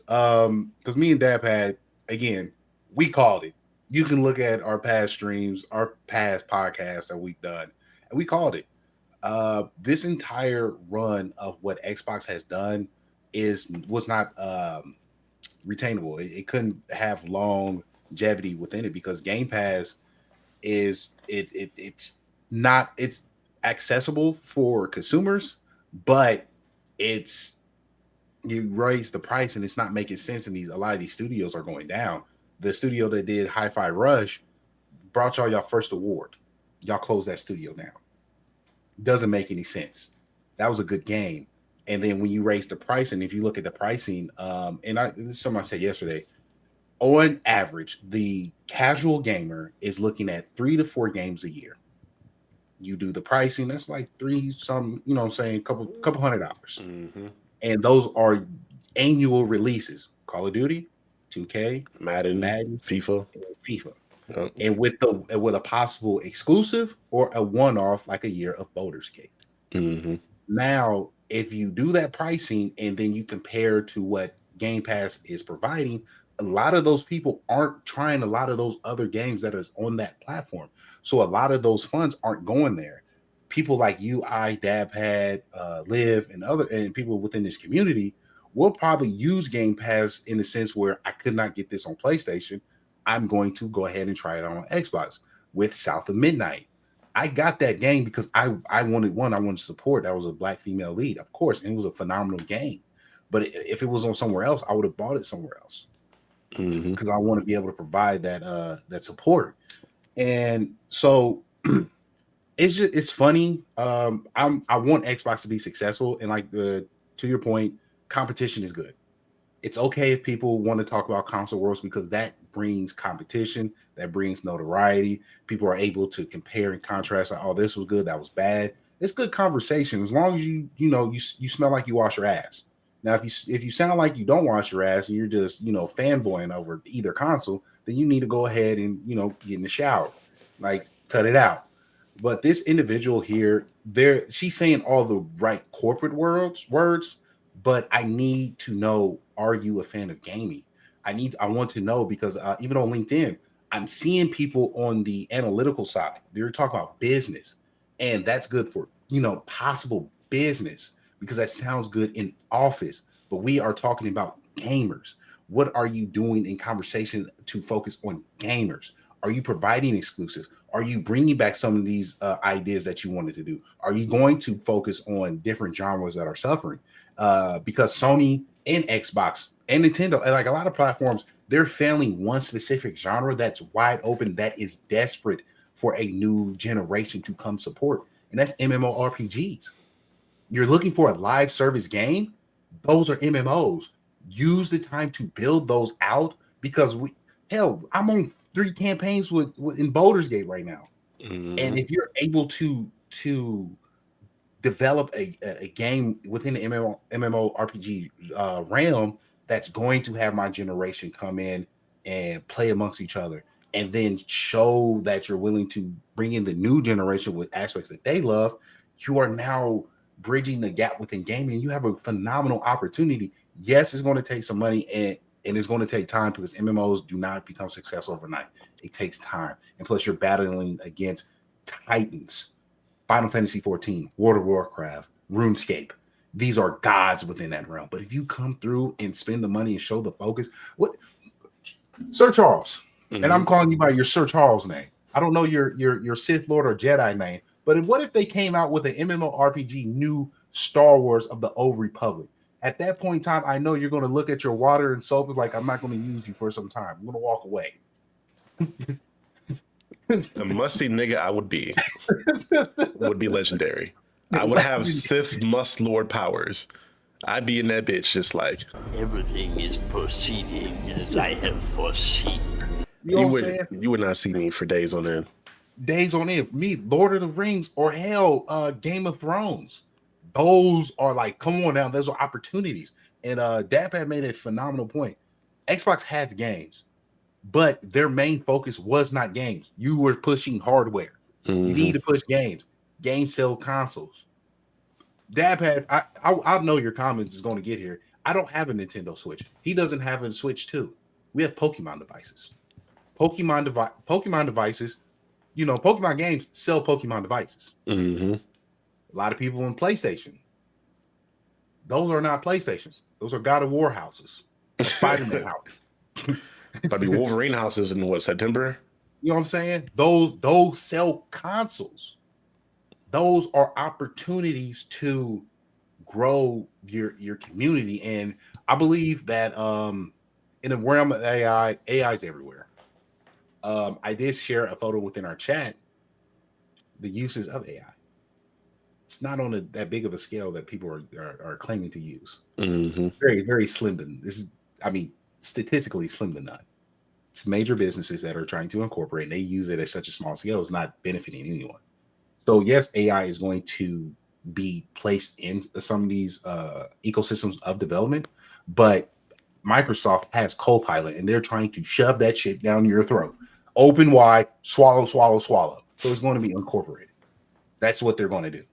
D: because me and Dab had, again, we called it. You can look at our past streams, our past podcasts that we've done, and we called it. This entire run of what Xbox has done was not retainable. It couldn't have longevity within it because Game Pass it's accessible for consumers, but you raise the price and it's not making sense. And a lot of these studios are going down. The studio that did Hi-Fi Rush brought y'all first award. Y'all closed that studio down. Doesn't make any sense. That was a good game. And then when you raise the price, and if you look at the pricing, this is something I said yesterday, on average, the casual gamer is looking at 3 to 4 games a year. You do the pricing, that's like couple $100. And those are annual releases. Call of Duty, 2K, Madden, FIFA. Yep. And with a possible exclusive or a one-off, like a year of Baldur's Gate. Now, if you do that pricing and then you compare to what Game Pass is providing, a lot of those people aren't trying a lot of those other games that is on that platform. So a lot of those funds aren't going there. People like you, Dabpad, Liv, and people within this community will probably use Game Pass in the sense where I could not get this on PlayStation. I'm going to go ahead and try it on Xbox with South of Midnight. I got that game because I wanted support. That was a black female lead, of course, and it was a phenomenal game. But if it was on somewhere else, I would have bought it somewhere else because I want to be able to provide that support. And so it's funny. I want Xbox to be successful, and to your point, competition is good. It's okay if people want to talk about console wars because that brings competition, that brings notoriety. People are able to compare and contrast. Like, oh, this was good, that was bad. It's good conversation as long as you smell like you wash your ass. Now, if you sound like you don't wash your ass and you're just fanboying over either console, then you need to go ahead and get in the shower, like cut it out. But this individual here, she's saying all the right corporate words, but I need to know, are you a fan of gaming? I want to know because even on LinkedIn, I'm seeing people on the analytical side. They're talking about business, and that's good for possible business because that sounds good in office. But we are talking about gamers. What are you doing in conversation to focus on gamers? Are you providing exclusives? Are you bringing back some of these ideas that you wanted to do? Are you going to focus on different genres that are suffering? Because Sony and Xbox and Nintendo, and like a lot of platforms, they're failing one specific genre that's wide open, that is desperate for a new generation to come support. And that's MMORPGs. You're looking for a live service game. Those are MMOs. Use the time to build those out because Hell, I'm on 3 campaigns with in Baldur's Gate right now.
A: Mhm.
D: And if you're able to develop a game within the MMORPG realm that's going to have my generation come in and play amongst each other, and then show that you're willing to bring in the new generation with aspects that they love, you are now bridging the gap within gaming. You have a phenomenal opportunity. Yes, it's going to take some money and it's going to take time because MMOs do not become successful overnight. It takes time. And plus, you're battling against titans. Final Fantasy 14, World of Warcraft, RuneScape. These are gods within that realm. But if you come through and spend the money and show the focus, what Sir Charles, and I'm calling you by your Sir Charles name. I don't know your Sith Lord or Jedi name, but what if they came out with an MMORPG new Star Wars of the Old Republic? At that point in time, I know you're going to look at your water and soap as like, I'm not going to use you for some time. I'm going to walk away.
A: The musty nigga I would be legendary. I would have Sith Must Lord powers. I'd be in that bitch just like
F: Everything is proceeding as I have foreseen.
D: You know what I'm saying?
A: you would not see me for days on end.
D: Days on end. Me, Lord of the Rings, or hell, Game of Thrones. Those are like, come on now, those are opportunities. And Dap had made a phenomenal point. Xbox has games, but their main focus was not games. You were pushing hardware. You need to push games. Games sell consoles. Dab had, I know your comments is going to get here. I don't have a Nintendo Switch. He doesn't have a Switch too. We have Pokemon devices. Pokemon devices, you know, Pokemon games sell Pokemon devices. A lot of people in PlayStation. Those are not PlayStations. Those are God of War houses. Spider-Man houses.
A: Probably Wolverine houses in what, September?
D: You know what I'm saying? Those sell consoles. Those are opportunities to grow your community. And I believe that in the realm of AI is everywhere. I did share a photo within our chat, the uses of AI. It's not on that big of a scale that people are claiming to use. Very, very slim to this is, I mean, statistically slim to none. It's major businesses that are trying to incorporate, and they use it at such a small scale, it's not benefiting anyone. So yes, AI is going to be placed in some of these ecosystems of development, but Microsoft has Copilot, and they're trying to shove that shit down your throat. Open wide, swallow, swallow, swallow. So it's going to be incorporated. That's what they're going to do.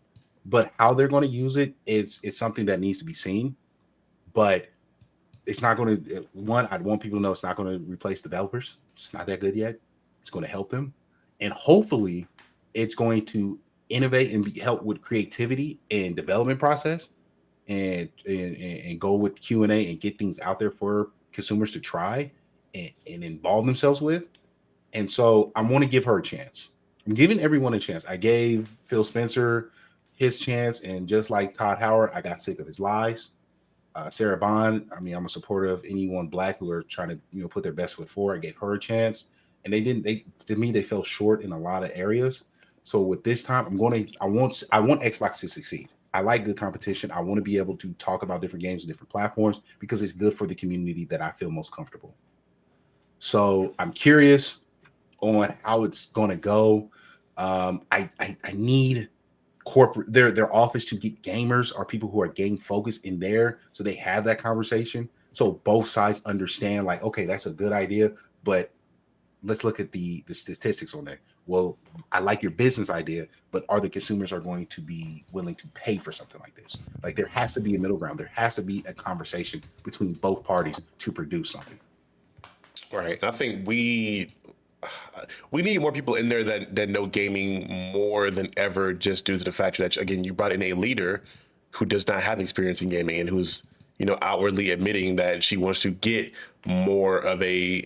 D: But how they're going to use it is something that needs to be seen. But it's not going to, I'd want people to know it's not going to replace developers. It's not that good yet. It's going to help them. And hopefully it's going to innovate and help with creativity and development process and go with Q&A and get things out there for consumers to try and involve themselves with. And so I'm going to give her a chance. I'm giving everyone a chance. I gave Phil Spencer his chance, and just like Todd Howard, I got sick of his lies. Sarah Bond, I mean, I'm a supporter of anyone Black who are trying to, put their best foot forward. I gave her a chance, and to me, they fell short in a lot of areas. So with this time, I want Xbox to succeed. I like good competition. I want to be able to talk about different games and different platforms because it's good for the community that I feel most comfortable. So I'm curious on how it's going to go. I need corporate their office to get gamers or people who are game focused in there, so they have that conversation. So both sides understand, like, okay, that's a good idea, but let's look at the statistics on that. Well, I like your business idea, but are the consumers are going to be willing to pay for something like this? Like, there has to be a middle ground. There has to be a conversation between both parties to produce something.
A: Right. I think we need more people in there that know gaming more than ever, just due to the fact that, again, you brought in a leader who does not have experience in gaming and who's, outwardly admitting that she wants to get more of a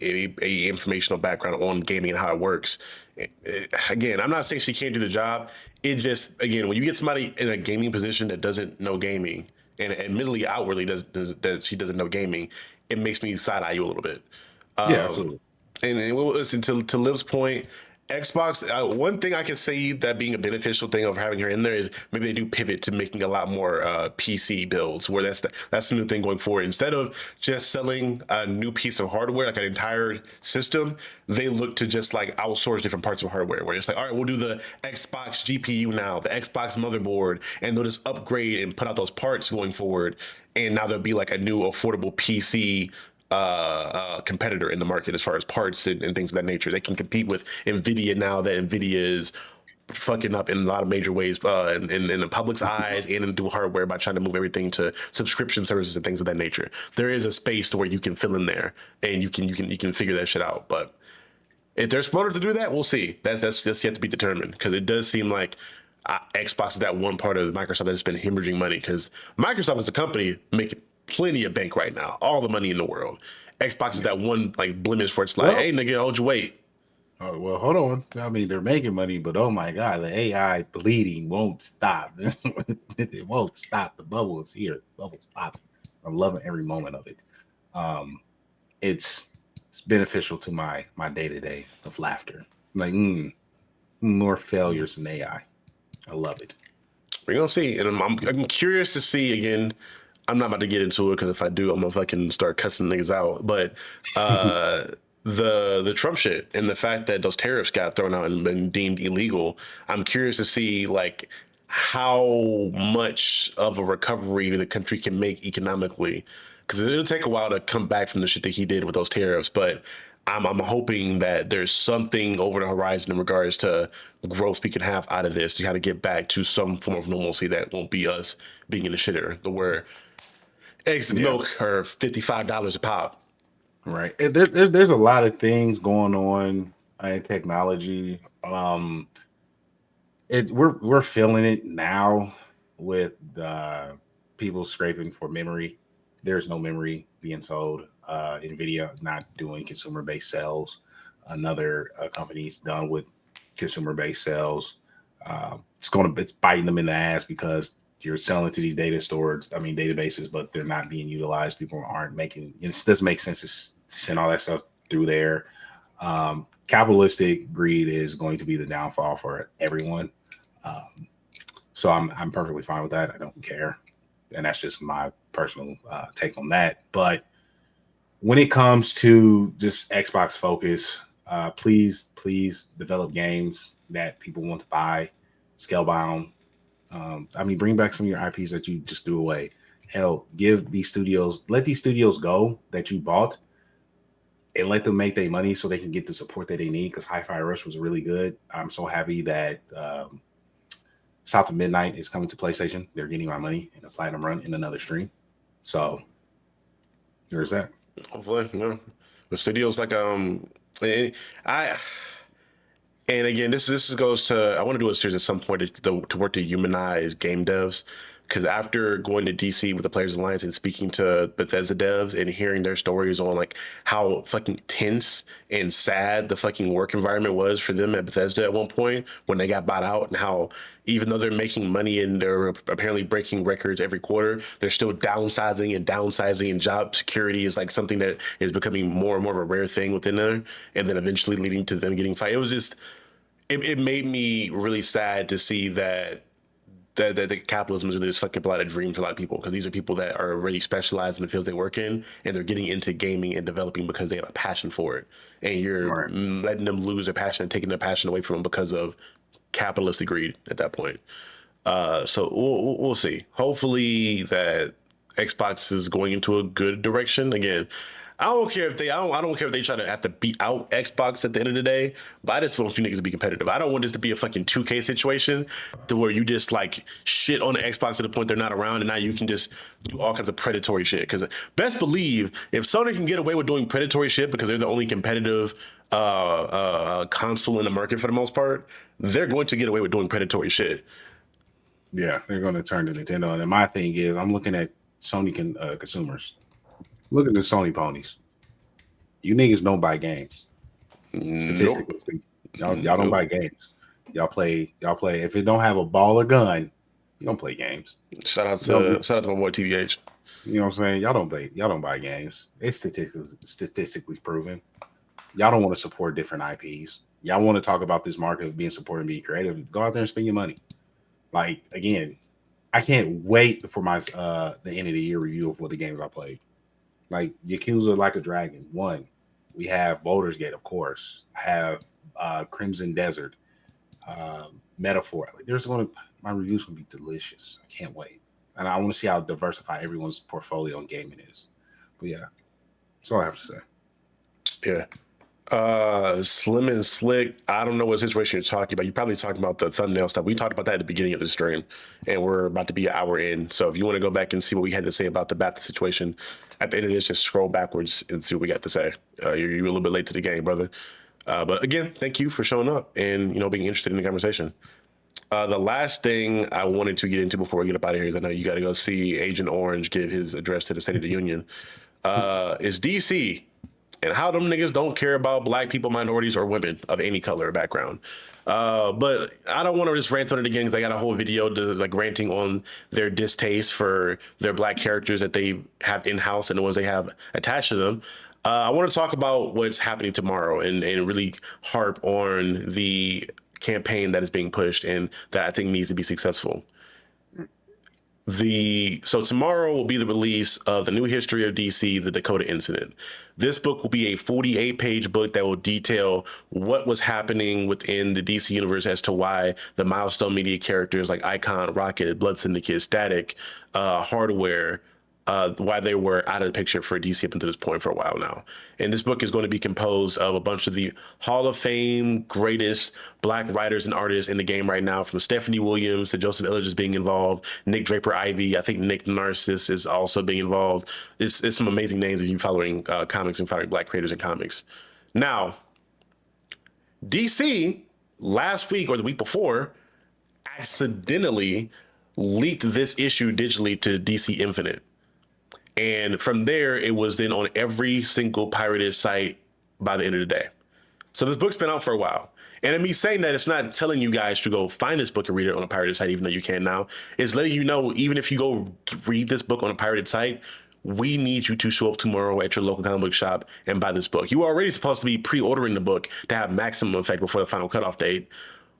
A: informational background on gaming and how it works. Again, I'm not saying she can't do the job. It just, again, when you get somebody in a gaming position that doesn't know gaming and admittedly outwardly that she doesn't know gaming, it makes me side eye you a little bit.
D: Yeah, absolutely.
A: And we'll listen to Liv's point. Xbox, one thing I can say that being a beneficial thing of having her in there is maybe they do pivot to making a lot more PC builds, where that's the new thing going forward. Instead of just selling a new piece of hardware, like an entire system, they look to just like outsource different parts of hardware, where it's like, all right, we'll do the Xbox GPU now, the Xbox motherboard, and they'll just upgrade and put out those parts going forward. And now there'll be like a new affordable PC competitor in the market as far as parts and things of that nature. They can compete with Nvidia now that Nvidia is fucking up in a lot of major ways in the public's eyes and into hardware by trying to move everything to subscription services and things of that nature. There is a space to where you can fill in there and you can figure that shit out. But if they're smart enough to do that, we'll see. That's yet to be determined, because it does seem like Xbox is that one part of Microsoft that's been hemorrhaging money, because Microsoft as a company making plenty of bank right now, all the money in the world. Xbox is that one like blemish where it's like, hey nigga, hold your weight.
D: Oh, well, hold on. I mean, they're making money, but oh my god, the AI bleeding won't stop. It won't stop. The bubble is here. The bubble's popping. I'm loving every moment of it. It's beneficial to my day-to-day of laughter. Like more failures than AI. I love it.
A: We're gonna see, and I'm curious to see again. I'm not about to get into it, because if I do, I'm gonna fucking start cussing niggas out. But the Trump shit and the fact that those tariffs got thrown out and been deemed illegal, I'm curious to see like how much of a recovery the country can make economically, because it'll take a while to come back from the shit that he did with those tariffs. But I'm hoping that there's something over the horizon in regards to growth we can have out of this to kind of get back to some form of normalcy that won't be us being in the shitter, where eggs and milk are $55 a pop.
D: Right. There's a lot of things going on in technology. We're feeling it now with people scraping for memory. There's no memory being sold. Nvidia not doing consumer-based sales. Another company's done with consumer-based sales. It's biting them in the ass, because you're selling to these databases, but they're not being utilized. People aren't making it. Doesn't make sense to send all that stuff through there. Capitalistic greed is going to be the downfall for everyone. So I'm perfectly fine with that. I don't care. And that's just my personal take on that. But when it comes to just Xbox focus, please develop games that people want to buy, scalebound. Bring back some of your IPs that you just threw away. Hell, let these studios go that you bought, and let them make their money so they can get the support that they need, because Hi-Fi Rush was really good. I'm so happy that South of Midnight is coming to PlayStation. They're getting my money in a platinum run in another stream. So there's that.
A: Hopefully, the studios like and again, this goes to, I want to do a series at some point to work to humanize game devs, because after going to DC with the Players Alliance and speaking to Bethesda devs and hearing their stories on like how fucking tense and sad the fucking work environment was for them at Bethesda at one point when they got bought out, and how even though they're making money and they're apparently breaking records every quarter, they're still downsizing, and job security is like something that is becoming more and more of a rare thing within them, and then eventually leading to them getting fired. It was just, it made me really sad to see that the capitalism is really just fucking up a lot of dreams for a lot of people, because these are people that are already specialized in the fields they work in, and they're getting into gaming and developing because they have a passion for it, and you're letting them lose their passion and taking their passion away from them because of capitalistic greed at that point. So we'll see. Hopefully that Xbox is going into a good direction. Again, I don't care if they try to have to beat out Xbox at the end of the day, but I just want you niggas to be competitive. I don't want this to be a fucking 2K situation to where you just like shit on the Xbox to the point they're not around, and now you can just do all kinds of predatory shit. Because best believe if Sony can get away with doing predatory shit because they're the only competitive console in the market for the most part, they're going to get away with doing predatory shit.
D: Yeah, they're going to turn to Nintendo. And my thing is, I'm looking at Sony consumers. Look at the Sony ponies. You niggas don't buy games. Statistically speaking, y'all don't buy games. Y'all play. If it don't have a ball or gun, you don't play games.
A: Shout out to my boy TVH.
D: You know what I'm saying? Y'all don't buy games. It's statistically proven. Y'all don't want to support different IPs. y'all want to talk about this market of being supported and being creative, go out there and spend your money. Like, again, I can't wait for my the end of the year review of what the games I played. Like Yakuza Like a Dragon 1. We have Baldur's Gate, of course. I have Crimson Desert, Metaphor. Like, my reviews will be delicious. I can't wait. And I want to see how diversified everyone's portfolio in gaming is. But yeah, that's all I have to say.
A: Yeah. Slim and Slick, I don't know what situation you're talking about. You're probably talking about the thumbnail stuff. We talked about that at the beginning of the stream, and we're about to be an hour in. So if you want to go back and see what we had to say about the BAFTA situation, at the end of this, just scroll backwards and see what we got to say. You're a little bit late to the game, brother. But again, thank you for showing up and being interested in the conversation. The last thing I wanted to get into before we get up out of here is I know you got to go see Agent Orange give his address to the State of the Union. Is DC and how them niggas don't care about black people, minorities, or women of any color or background. But I don't want to just rant on it again because I got a whole video ranting on their distaste for their black characters that they have in-house and the ones they have attached to them. I want to talk about what's happening tomorrow and really harp on the campaign that is being pushed and that I think needs to be successful. So tomorrow will be the release of the new history of DC, the Dakota Incident. This book will be a 48-page book that will detail what was happening within the DC universe as to why the Milestone Media characters like Icon, Rocket, Blood Syndicate, Static, Hardware, why they were out of the picture for DC up until this point for a while now. And this book is going to be composed of a bunch of the Hall of Fame greatest black writers and artists in the game right now, from Stephanie Williams to Joseph Illich is being involved, Nick Draper Ivey, I think Nick Narcissus is also being involved. It's some amazing names if you're following comics and following black creators in comics. Now, DC last week or the week before accidentally leaked this issue digitally to DC Infinite. And from there, it was then on every single pirated site by the end of the day. So this book's been out for a while. And in me saying that, it's not telling you guys to go find this book and read it on a pirated site, even though you can now. It's letting you know, even if you go read this book on a pirated site, we need you to show up tomorrow at your local comic book shop and buy this book. You are already supposed to be pre-ordering the book to have maximum effect before the final cutoff date.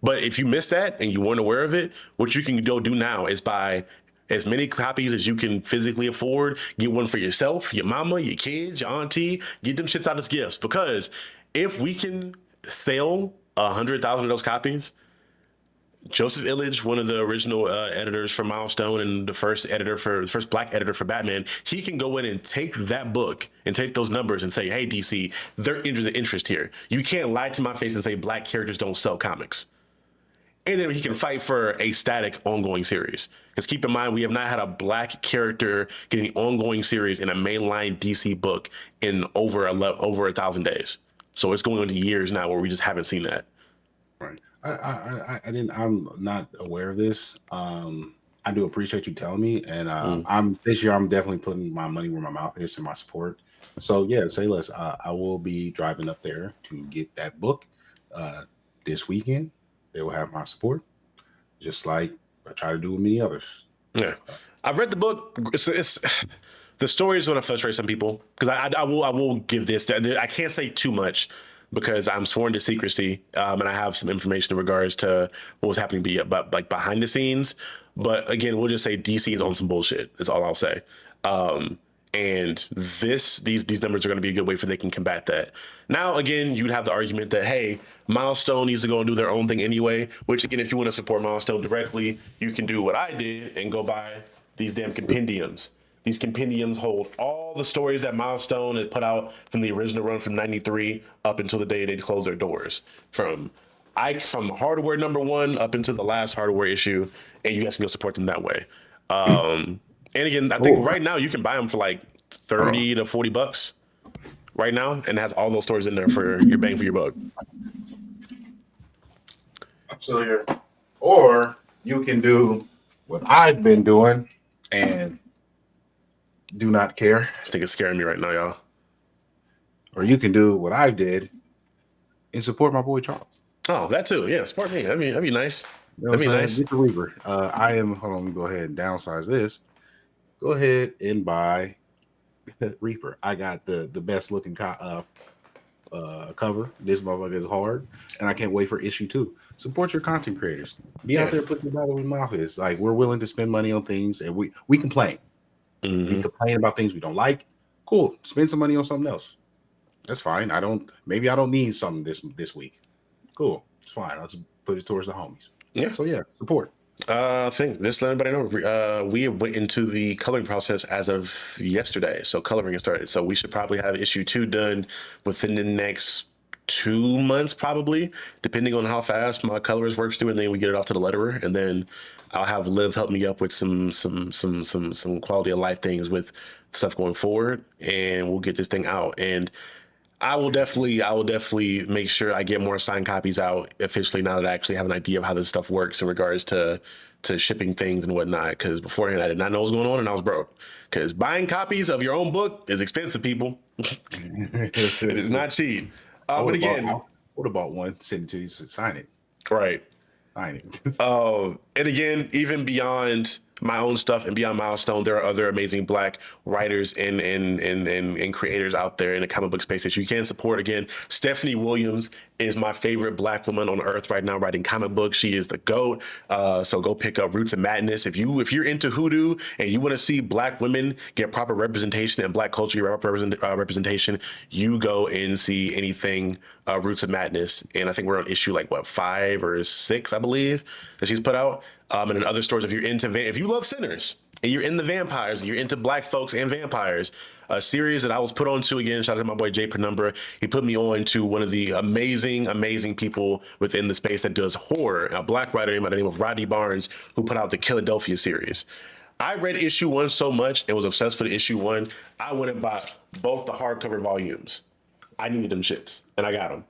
A: But if you missed that and you weren't aware of it, what you can go do now is buy as many copies as you can physically afford. Get one for yourself, your mama, your kids, your auntie. Get them shits out as gifts. Because if we can sell 100,000 of those copies, Joseph Illich, one of the original editors for Milestone and the first black editor for Batman, he can go in and take that book and take those numbers and say, hey, DC, there's the interest here. You can't lie to my face and say black characters don't sell comics. And then he can fight for a static ongoing series. Because keep in mind, we have not had a black character getting an ongoing series in a mainline DC book in over 1,000 days. So it's going on to years now where we just haven't seen that.
D: Right. I'm not aware of this. I do appreciate you telling me. And this year, I'm definitely putting my money where my mouth is in my support. So yeah, say less. I will be driving up there to get that book this weekend. They will have my support, just like I try to do with many others.
A: Yeah, I've read the book. It's the story is going to frustrate some people because I will give this. I can't say too much because I'm sworn to secrecy, and I have some information in regards to what was happening behind the scenes. But again, we'll just say DC is on some bullshit. Is all I'll say. And these numbers are going to be a good way for they can combat that. Now, again, you'd have the argument that, hey, Milestone needs to go and do their own thing anyway, which, again, if you want to support Milestone directly, you can do what I did and go buy these damn compendiums. These compendiums hold all the stories that Milestone had put out from the original run from 93 up until the day they closed their doors. From Hardware #1 up into the last Hardware issue, and you guys can go support them that way. And again, I think right now you can buy them for like $30 to $40 right now, and it has all those stories in there for your bang for your buck.
D: I'm still here. Or you can do what I've been doing and do not care.
A: This thing is scaring me right now, y'all.
D: Or you can do what I did and support my boy Charles.
A: Oh, that too. Yeah, support me. That'd be nice. That'd be nice.
D: Get the Reaper. Hold on, let me go ahead and downsize this. Go ahead and buy Reaper. I got the best looking cover. This motherfucker is hard, and I can't wait for issue 2. Support your content creators. Be out there putting your battle in my office. Like, we're willing to spend money on things, and we complain. We complain about things we don't like. Cool. Spend some money on something else. That's fine. Maybe I don't need something this week. Cool. It's fine. I'll just put it towards the homies.
A: Yeah.
D: So yeah, support.
A: I think just let everybody know we went into the coloring process as of yesterday, so coloring has started. So we should probably have issue 2 done within the next 2 months, probably, depending on how fast my colorist works through, and then we get it off to the letterer, and then I'll have Liv help me up with some quality of life things with stuff going forward, and we'll get this thing out. And I will definitely make sure I get more signed copies out officially now that I actually have an idea of how this stuff works in regards to shipping things and whatnot. Because beforehand, I did not know what was going on, and I was broke. Because buying copies of your own book is expensive, people. It is not cheap. But again,
D: I would have bought one, send it to you, sign it.
A: Right.
D: Sign it.
A: And again, even beyond my own stuff and beyond Milestone, there are other amazing Black writers and creators out there in the comic book space that you can support. Again, Stephanie Williams is my favorite Black woman on earth right now writing comic books. She is the GOAT. So go pick up Roots of Madness. If you're into hoodoo and you want to see Black women get proper representation and Black culture representation, you go and see anything Roots of Madness. And I think we're on issue 5 or 6, I believe, that she's put out. And in other stores, if you love Sinners and you're in the vampires and you're into Black folks and vampires, a series that I was put on to, again, shout out to my boy Jay Penumbra. He put me on to one of the amazing people within the space that does horror, a Black writer by the name of Rodney Barnes, who put out the Philadelphia series. I read issue 1 so much and was obsessed with issue 1, I went and bought both the hardcover volumes. I needed them shits, and I got them.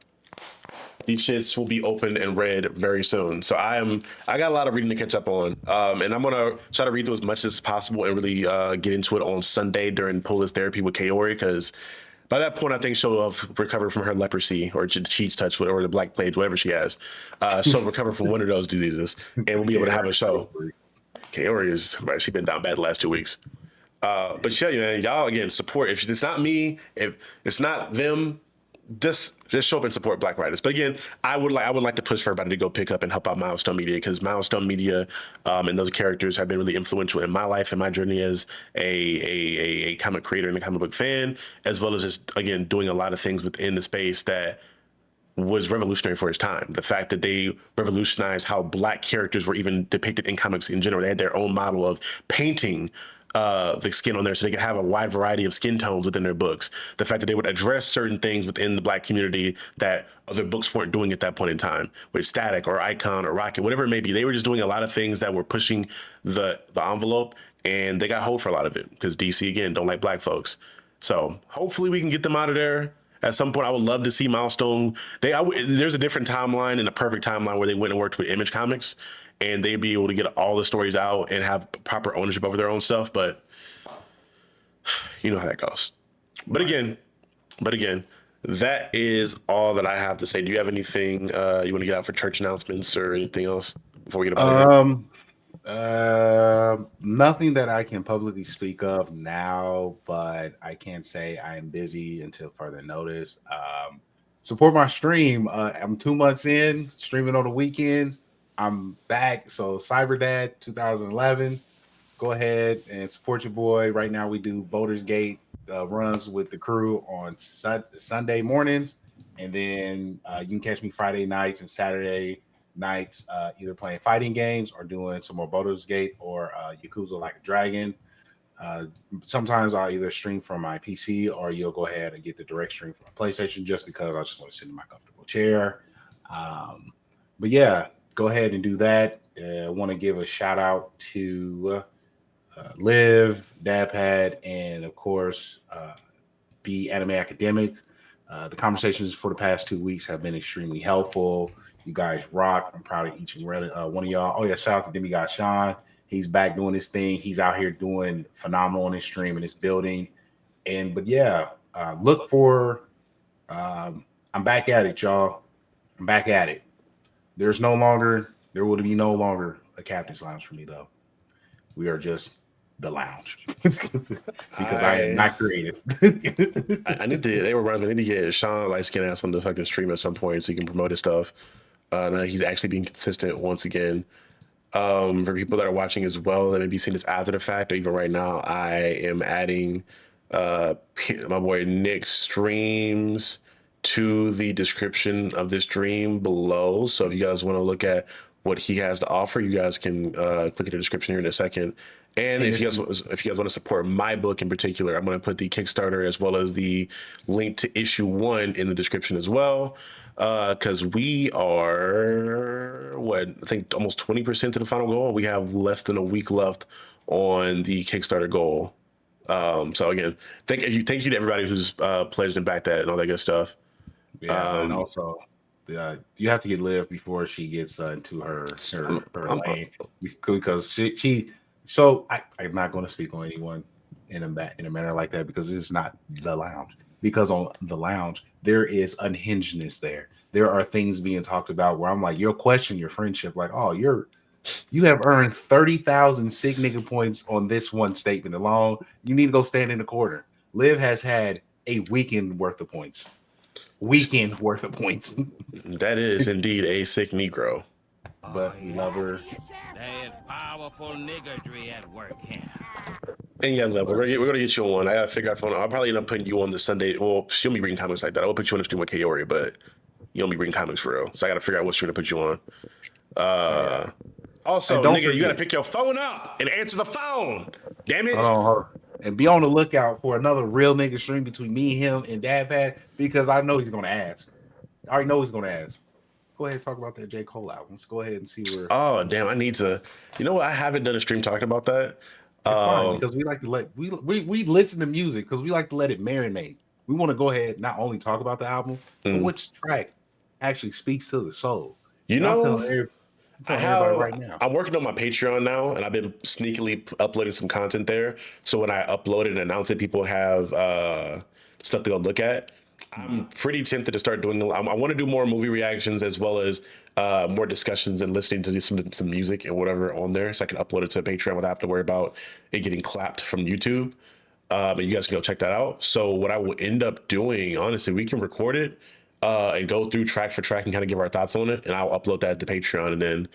A: These shits will be opened and read very soon. So I got a lot of reading to catch up on. And I'm gonna try to read through as much as possible and really get into it on Sunday during Polish therapy with Kaori, because by that point I think she'll have recovered from her leprosy or cheats touch or the Black Plague, whatever she has. She'll recover from one of those diseases and we'll be able to have a show. Kaori she's been down bad the last 2 weeks. But yeah, man, y'all again support. If it's not me, if it's not them, just show up and support Black writers. But again, I would like to push for everybody to go pick up and help out Milestone Media, because Milestone Media and those characters have been really influential in my life and my journey as a comic creator and a comic book fan, as well as just again doing a lot of things within the space that was revolutionary for its time. The fact that they revolutionized how Black characters were even depicted in comics in general. They had their own model of painting the skin on there so they could have a wide variety of skin tones within their books. The fact that they would address certain things within the Black community that other books weren't doing at that point in time, with Static or Icon or Rocket, whatever it may be. They were just doing a lot of things that were pushing the envelope, and they got hold for a lot of it because DC, again, don't like Black folks. So hopefully we can get them out of there. At some point, I would love to see Milestone. There's a different timeline and a perfect timeline where they went and worked with Image Comics, and they'd be able to get all the stories out and have proper ownership over their own stuff. But you know how that goes. But again, that is all that I have to say. Do you have anything you want to get out for church announcements or anything else before we get about
D: nothing that I can publicly speak of now, but I can't say I am busy until further notice. Support my stream. I'm 2 months in, streaming on the weekends. I'm back. So Cyberdad 2011, go ahead and support your boy. Right now we do Boulders Gate runs with the crew on Sunday mornings, and then you can catch me Friday nights and Saturday nights either playing fighting games or doing some more Boulders Gate or Yakuza Like a Dragon. Sometimes I'll either stream from my PC or you'll go ahead and get the direct stream from my PlayStation, just because I just want to sit in my comfortable chair. But yeah, go ahead and do that. I want to give a shout out to Liv, Dadpad, and of course, Be Anime Academics. The conversations for the past 2 weeks have been extremely helpful. You guys rock. I'm proud of each and every one of y'all. Oh yeah, shout out to Demigod Sean. He's back doing his thing. He's out here doing phenomenal on his stream and his building. But yeah, look for. I'm back at it, y'all. I'm back at it. There will be no longer a Captain's Lounge for me, though. We are just the lounge because I am not creative.
A: I need to. They were running. I need to get Sean light skin ass on the fucking stream at some point so he can promote his stuff. Now he's actually being consistent once again. For people that are watching as well, that may be seeing this after the fact, or even right now, I am adding my boy Nick's streams to the description of this stream below. So if you guys want to look at what he has to offer, you guys can click in the description here in a second. And if you guys want to support my book in particular, I'm going to put the Kickstarter as well as the link to issue 1 in the description as well. Because we are I think almost 20% to the final goal. We have less than a week left on the Kickstarter goal. So again, thank you to everybody who's pledged and backed that and all that good stuff.
D: Yeah, and also you have to get Liv before she gets into her lane because she. So I'm not going to speak on anyone in a manner like that because it's not the lounge. Because on the lounge there is unhingedness there. There are things being talked about where I'm like, you'll question your friendship, like, oh, you have earned 30,000 sick nigga points on this one statement alone. You need to go stand in the corner. Liv has had a weekend worth of points.
A: That is indeed a sick Negro.
D: But we love her.
G: There's powerful niggardry at work here.
A: And yeah, Liv, we're gonna get you on one. I gotta figure out phone. I'll probably end up putting you on the Sunday. Well, she'll be reading comics like that. I'll put you on the stream with Kaori, but you don't be reading comics for real. So I gotta figure out what stream to put you on. Also, nigga, you gotta pick your phone up and answer the phone. Damn it.
D: And be on the lookout for another real nigga stream between me, him, and Dad Pad because I know he's gonna ask. I already know he's gonna ask. Go ahead and talk about that J. Cole album. Let's go ahead and see where.
A: Oh damn! I need to. You know what? I haven't done a stream talking about that.
D: It's fine because we like to let we listen to music because we like to let it marinate. We want to go ahead not only talk about the album, but which track actually speaks to the soul.
A: You know,
D: everybody right now.
A: I'm working on my Patreon now, and I've been sneakily uploading some content there. So when I upload it and announce it, people have stuff to go look at. I'm pretty tempted to start doing. I want to do more movie reactions as well as more discussions and listening to some music and whatever on there, so I can upload it to Patreon without having to worry about it getting clapped from YouTube. And you guys can go check that out. So what I will end up doing, honestly, we can record it and go through track for track and kind of give our thoughts on it, and I'll upload that to Patreon, and then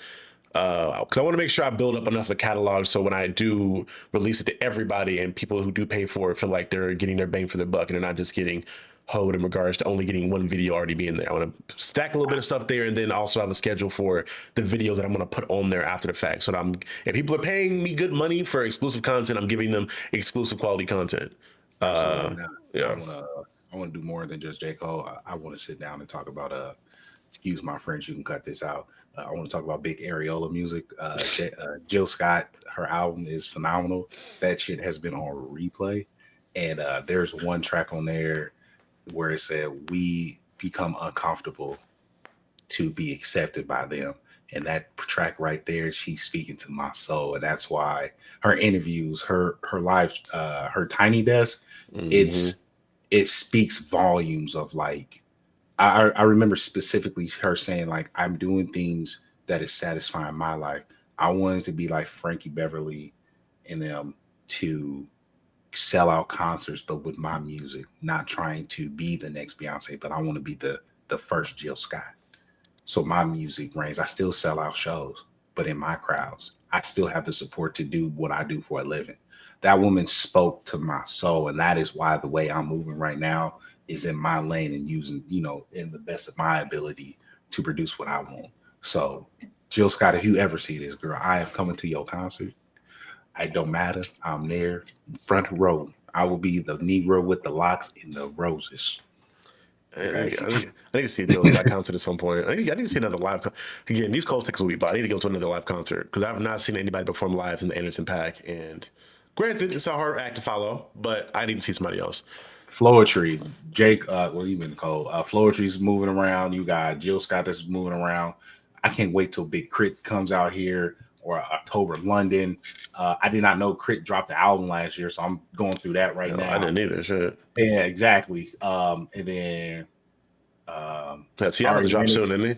A: because I want to make sure I build up enough of a catalog so when I do release it to everybody and people who do pay for it feel like they're getting their bang for their buck and they're not just getting hoed in regards to only getting one video already being there. I want to stack a little bit of stuff there and then also have a schedule for the videos that I'm going to put on there after the fact. So that if people are paying me good money for exclusive content, I'm giving them exclusive quality content.
D: Yeah. I want to do more than just J. Cole. I want to sit down and talk about excuse my French, you can cut this out. I want to talk about big Areola music. Jill Scott, her album is phenomenal. That shit has been on replay. And there's one track on there where it said, we become uncomfortable to be accepted by them. And that track right there, she's speaking to my soul. And that's why her interviews, her live, her Tiny Desk, it speaks volumes of like, I remember specifically her saying like, I'm doing things that is satisfying my life. I wanted to be like Frankie Beverly and them to sell out concerts, but with my music, not trying to be the next Beyonce, but I want to be the first Jill Scott. So my music reigns. I still sell out shows, but in my crowds, I still have the support to do what I do for a living. That woman spoke to my soul, and that is why the way I'm moving right now is in my lane and using, in the best of my ability to produce what I want. So Jill Scott, if you ever see this, girl, I am coming to your concert. It don't matter. I'm there, front row. I will be the Negro with the locks and the roses.
A: Okay. I need to see a Jill Scott concert at some point. I need to see another live. Again, these cold sticks will be bought. I need to go to another live concert because I've not seen anybody perform live in the Anderson Paak. And granted, it's a hard act to follow, but I need to see somebody else.
D: Floetry, Jake, what do you mean, Cole? Floetry's moving around. You got Jill Scott that's moving around. I can't wait till Big Crit comes out here. Or October London. I did not know Crit dropped the album last year, so I'm going through that right now.
A: I didn't either. Shit.
D: Yeah, exactly. And then
A: he has to drop soon, didn't he?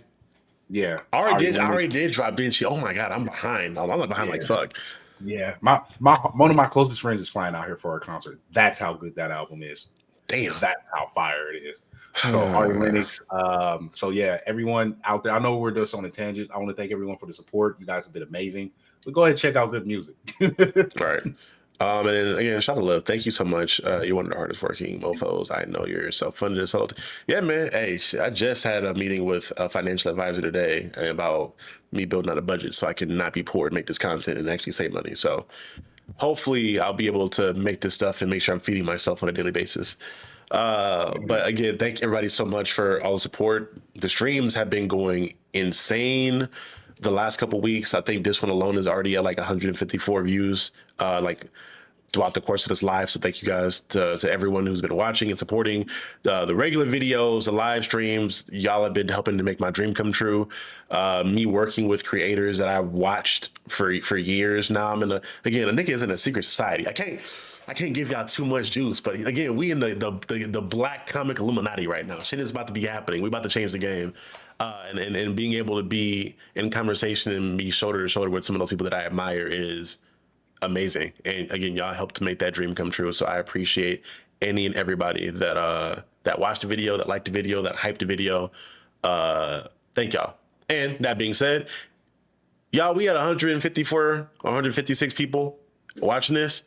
D: Yeah.
A: Already did drop, didn't she? Oh my god, I'm behind. I'm like behind like fuck.
D: Yeah, my one of my closest friends is flying out here for our concert. That's how good that album is.
A: Damn.
D: That's how fire it is. So Ari Lennox. So yeah, everyone out there. I know we're just on a tangent. I want to thank everyone for the support. You guys have been amazing. But go ahead and check out good music.
A: Right. And then again, shout out to Love. Thank you so much. You're one of the hardest working mofos. I know you're self-funded this whole Yeah, man. Hey, I just had a meeting with a financial advisor today about me building out a budget so I can not be poor and make this content and actually save money. So hopefully I'll be able to make this stuff and make sure I'm feeding myself on a daily basis. But again, thank everybody so much for all the support. The streams have been going insane the last couple weeks. I think this one alone is already at like 154 views, like throughout the course of this live. So thank you guys to everyone who's been watching and supporting the regular videos, the live streams. Y'all have been helping to make my dream come true. Me working with creators that I've watched for years now. I'm again, a nigga is in a secret society. I can't give y'all too much juice, but again, we in the black comic Illuminati right now. Shit is about to be happening. We about to change the game. And being able to be in conversation and be shoulder to shoulder with some of those people that I admire is amazing. And again, y'all helped to make that dream come true. So I appreciate any and everybody that watched the video, that liked the video, that hyped the video. Thank y'all. And that being said, y'all, we had 154, 156 people watching this.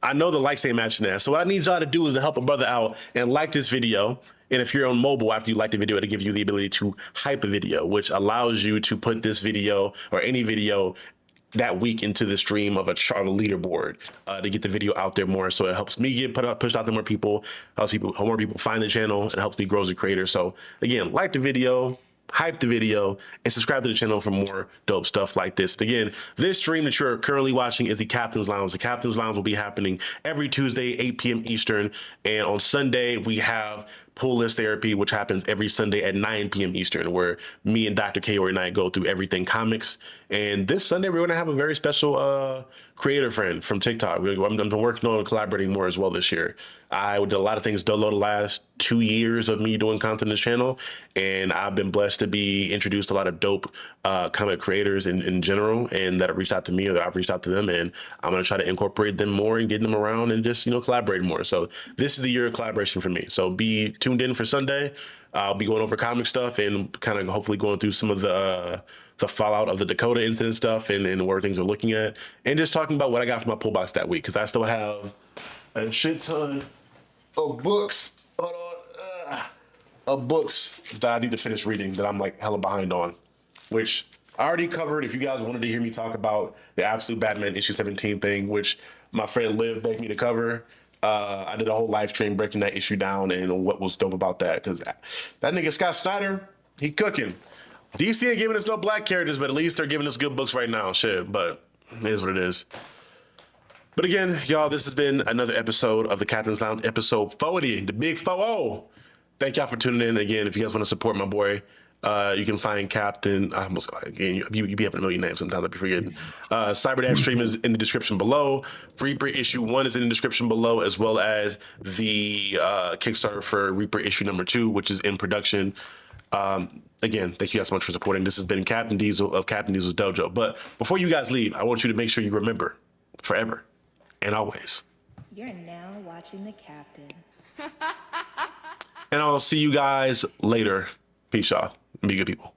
A: I know the likes ain't matching that. So what I need y'all to do is to help a brother out and like this video. And if you're on mobile, after you like the video, it'll give you the ability to hype a video, which allows you to put this video or any video that week into the stream of a leaderboard to get the video out there more. So it helps me get pushed out to more people, helps more people find the channel, and helps me grow as a creator. So again, like the video, hype the video, and subscribe to the channel for more dope stuff like this. And again, this stream that you're currently watching is the Captain's Lounge. The Captain's Lounge will be happening every Tuesday, 8 p.m. Eastern. And on Sunday, we have Pull List Therapy, which happens every Sunday at 9 p.m. Eastern, where me and Dr. Kaori and I go through everything comics. And this Sunday, we're going to have a very special creator friend from TikTok. I'm working on collaborating more as well this year. I did a lot of things dolo the last 2 years of me doing content on this channel, and I've been blessed to be introduced to a lot of dope comic creators in general, and that have reached out to me or that I've reached out to them, and I'm going to try to incorporate them more and get them around and just, collaborate more. So this is the year of collaboration for me. So be tuned in for Sunday. I'll be going over comic stuff and kind of hopefully going through some of the fallout of the Dakota incident stuff and where things are looking at, and just talking about what I got from my pull box that week, because I still have a shit ton of books. Of books that I need to finish reading that I'm like hella behind on, which I already covered. If you guys wanted to hear me talk about the Absolute Batman issue 17 thing, which my friend Liv begged me to cover, I did a whole live stream breaking that issue down and what was dope about that, because that nigga Scott Snyder, he cooking. DC ain't giving us no black characters, but at least they're giving us good books right now. Shit, but it is what it is. But again, y'all, this has been another episode of the Captain's Lounge, episode 40, the big 40. Thank y'all for tuning in. Again, if you guys want to support my boy, you can find Captain. I almost again, you be having a million names sometimes. I be forgetting. Cyberdash stream is in the description below. Reaper issue 1 is in the description below, as well as the Kickstarter for Reaper issue number 2, which is in production. Again, thank you guys so much for supporting. This has been Captain Diesel of Captain Diesel's Dojo. But before you guys leave, I want you to make sure you remember forever and always.
B: You're now watching the Captain.
A: And I'll see you guys later. Peace, y'all. And be good people.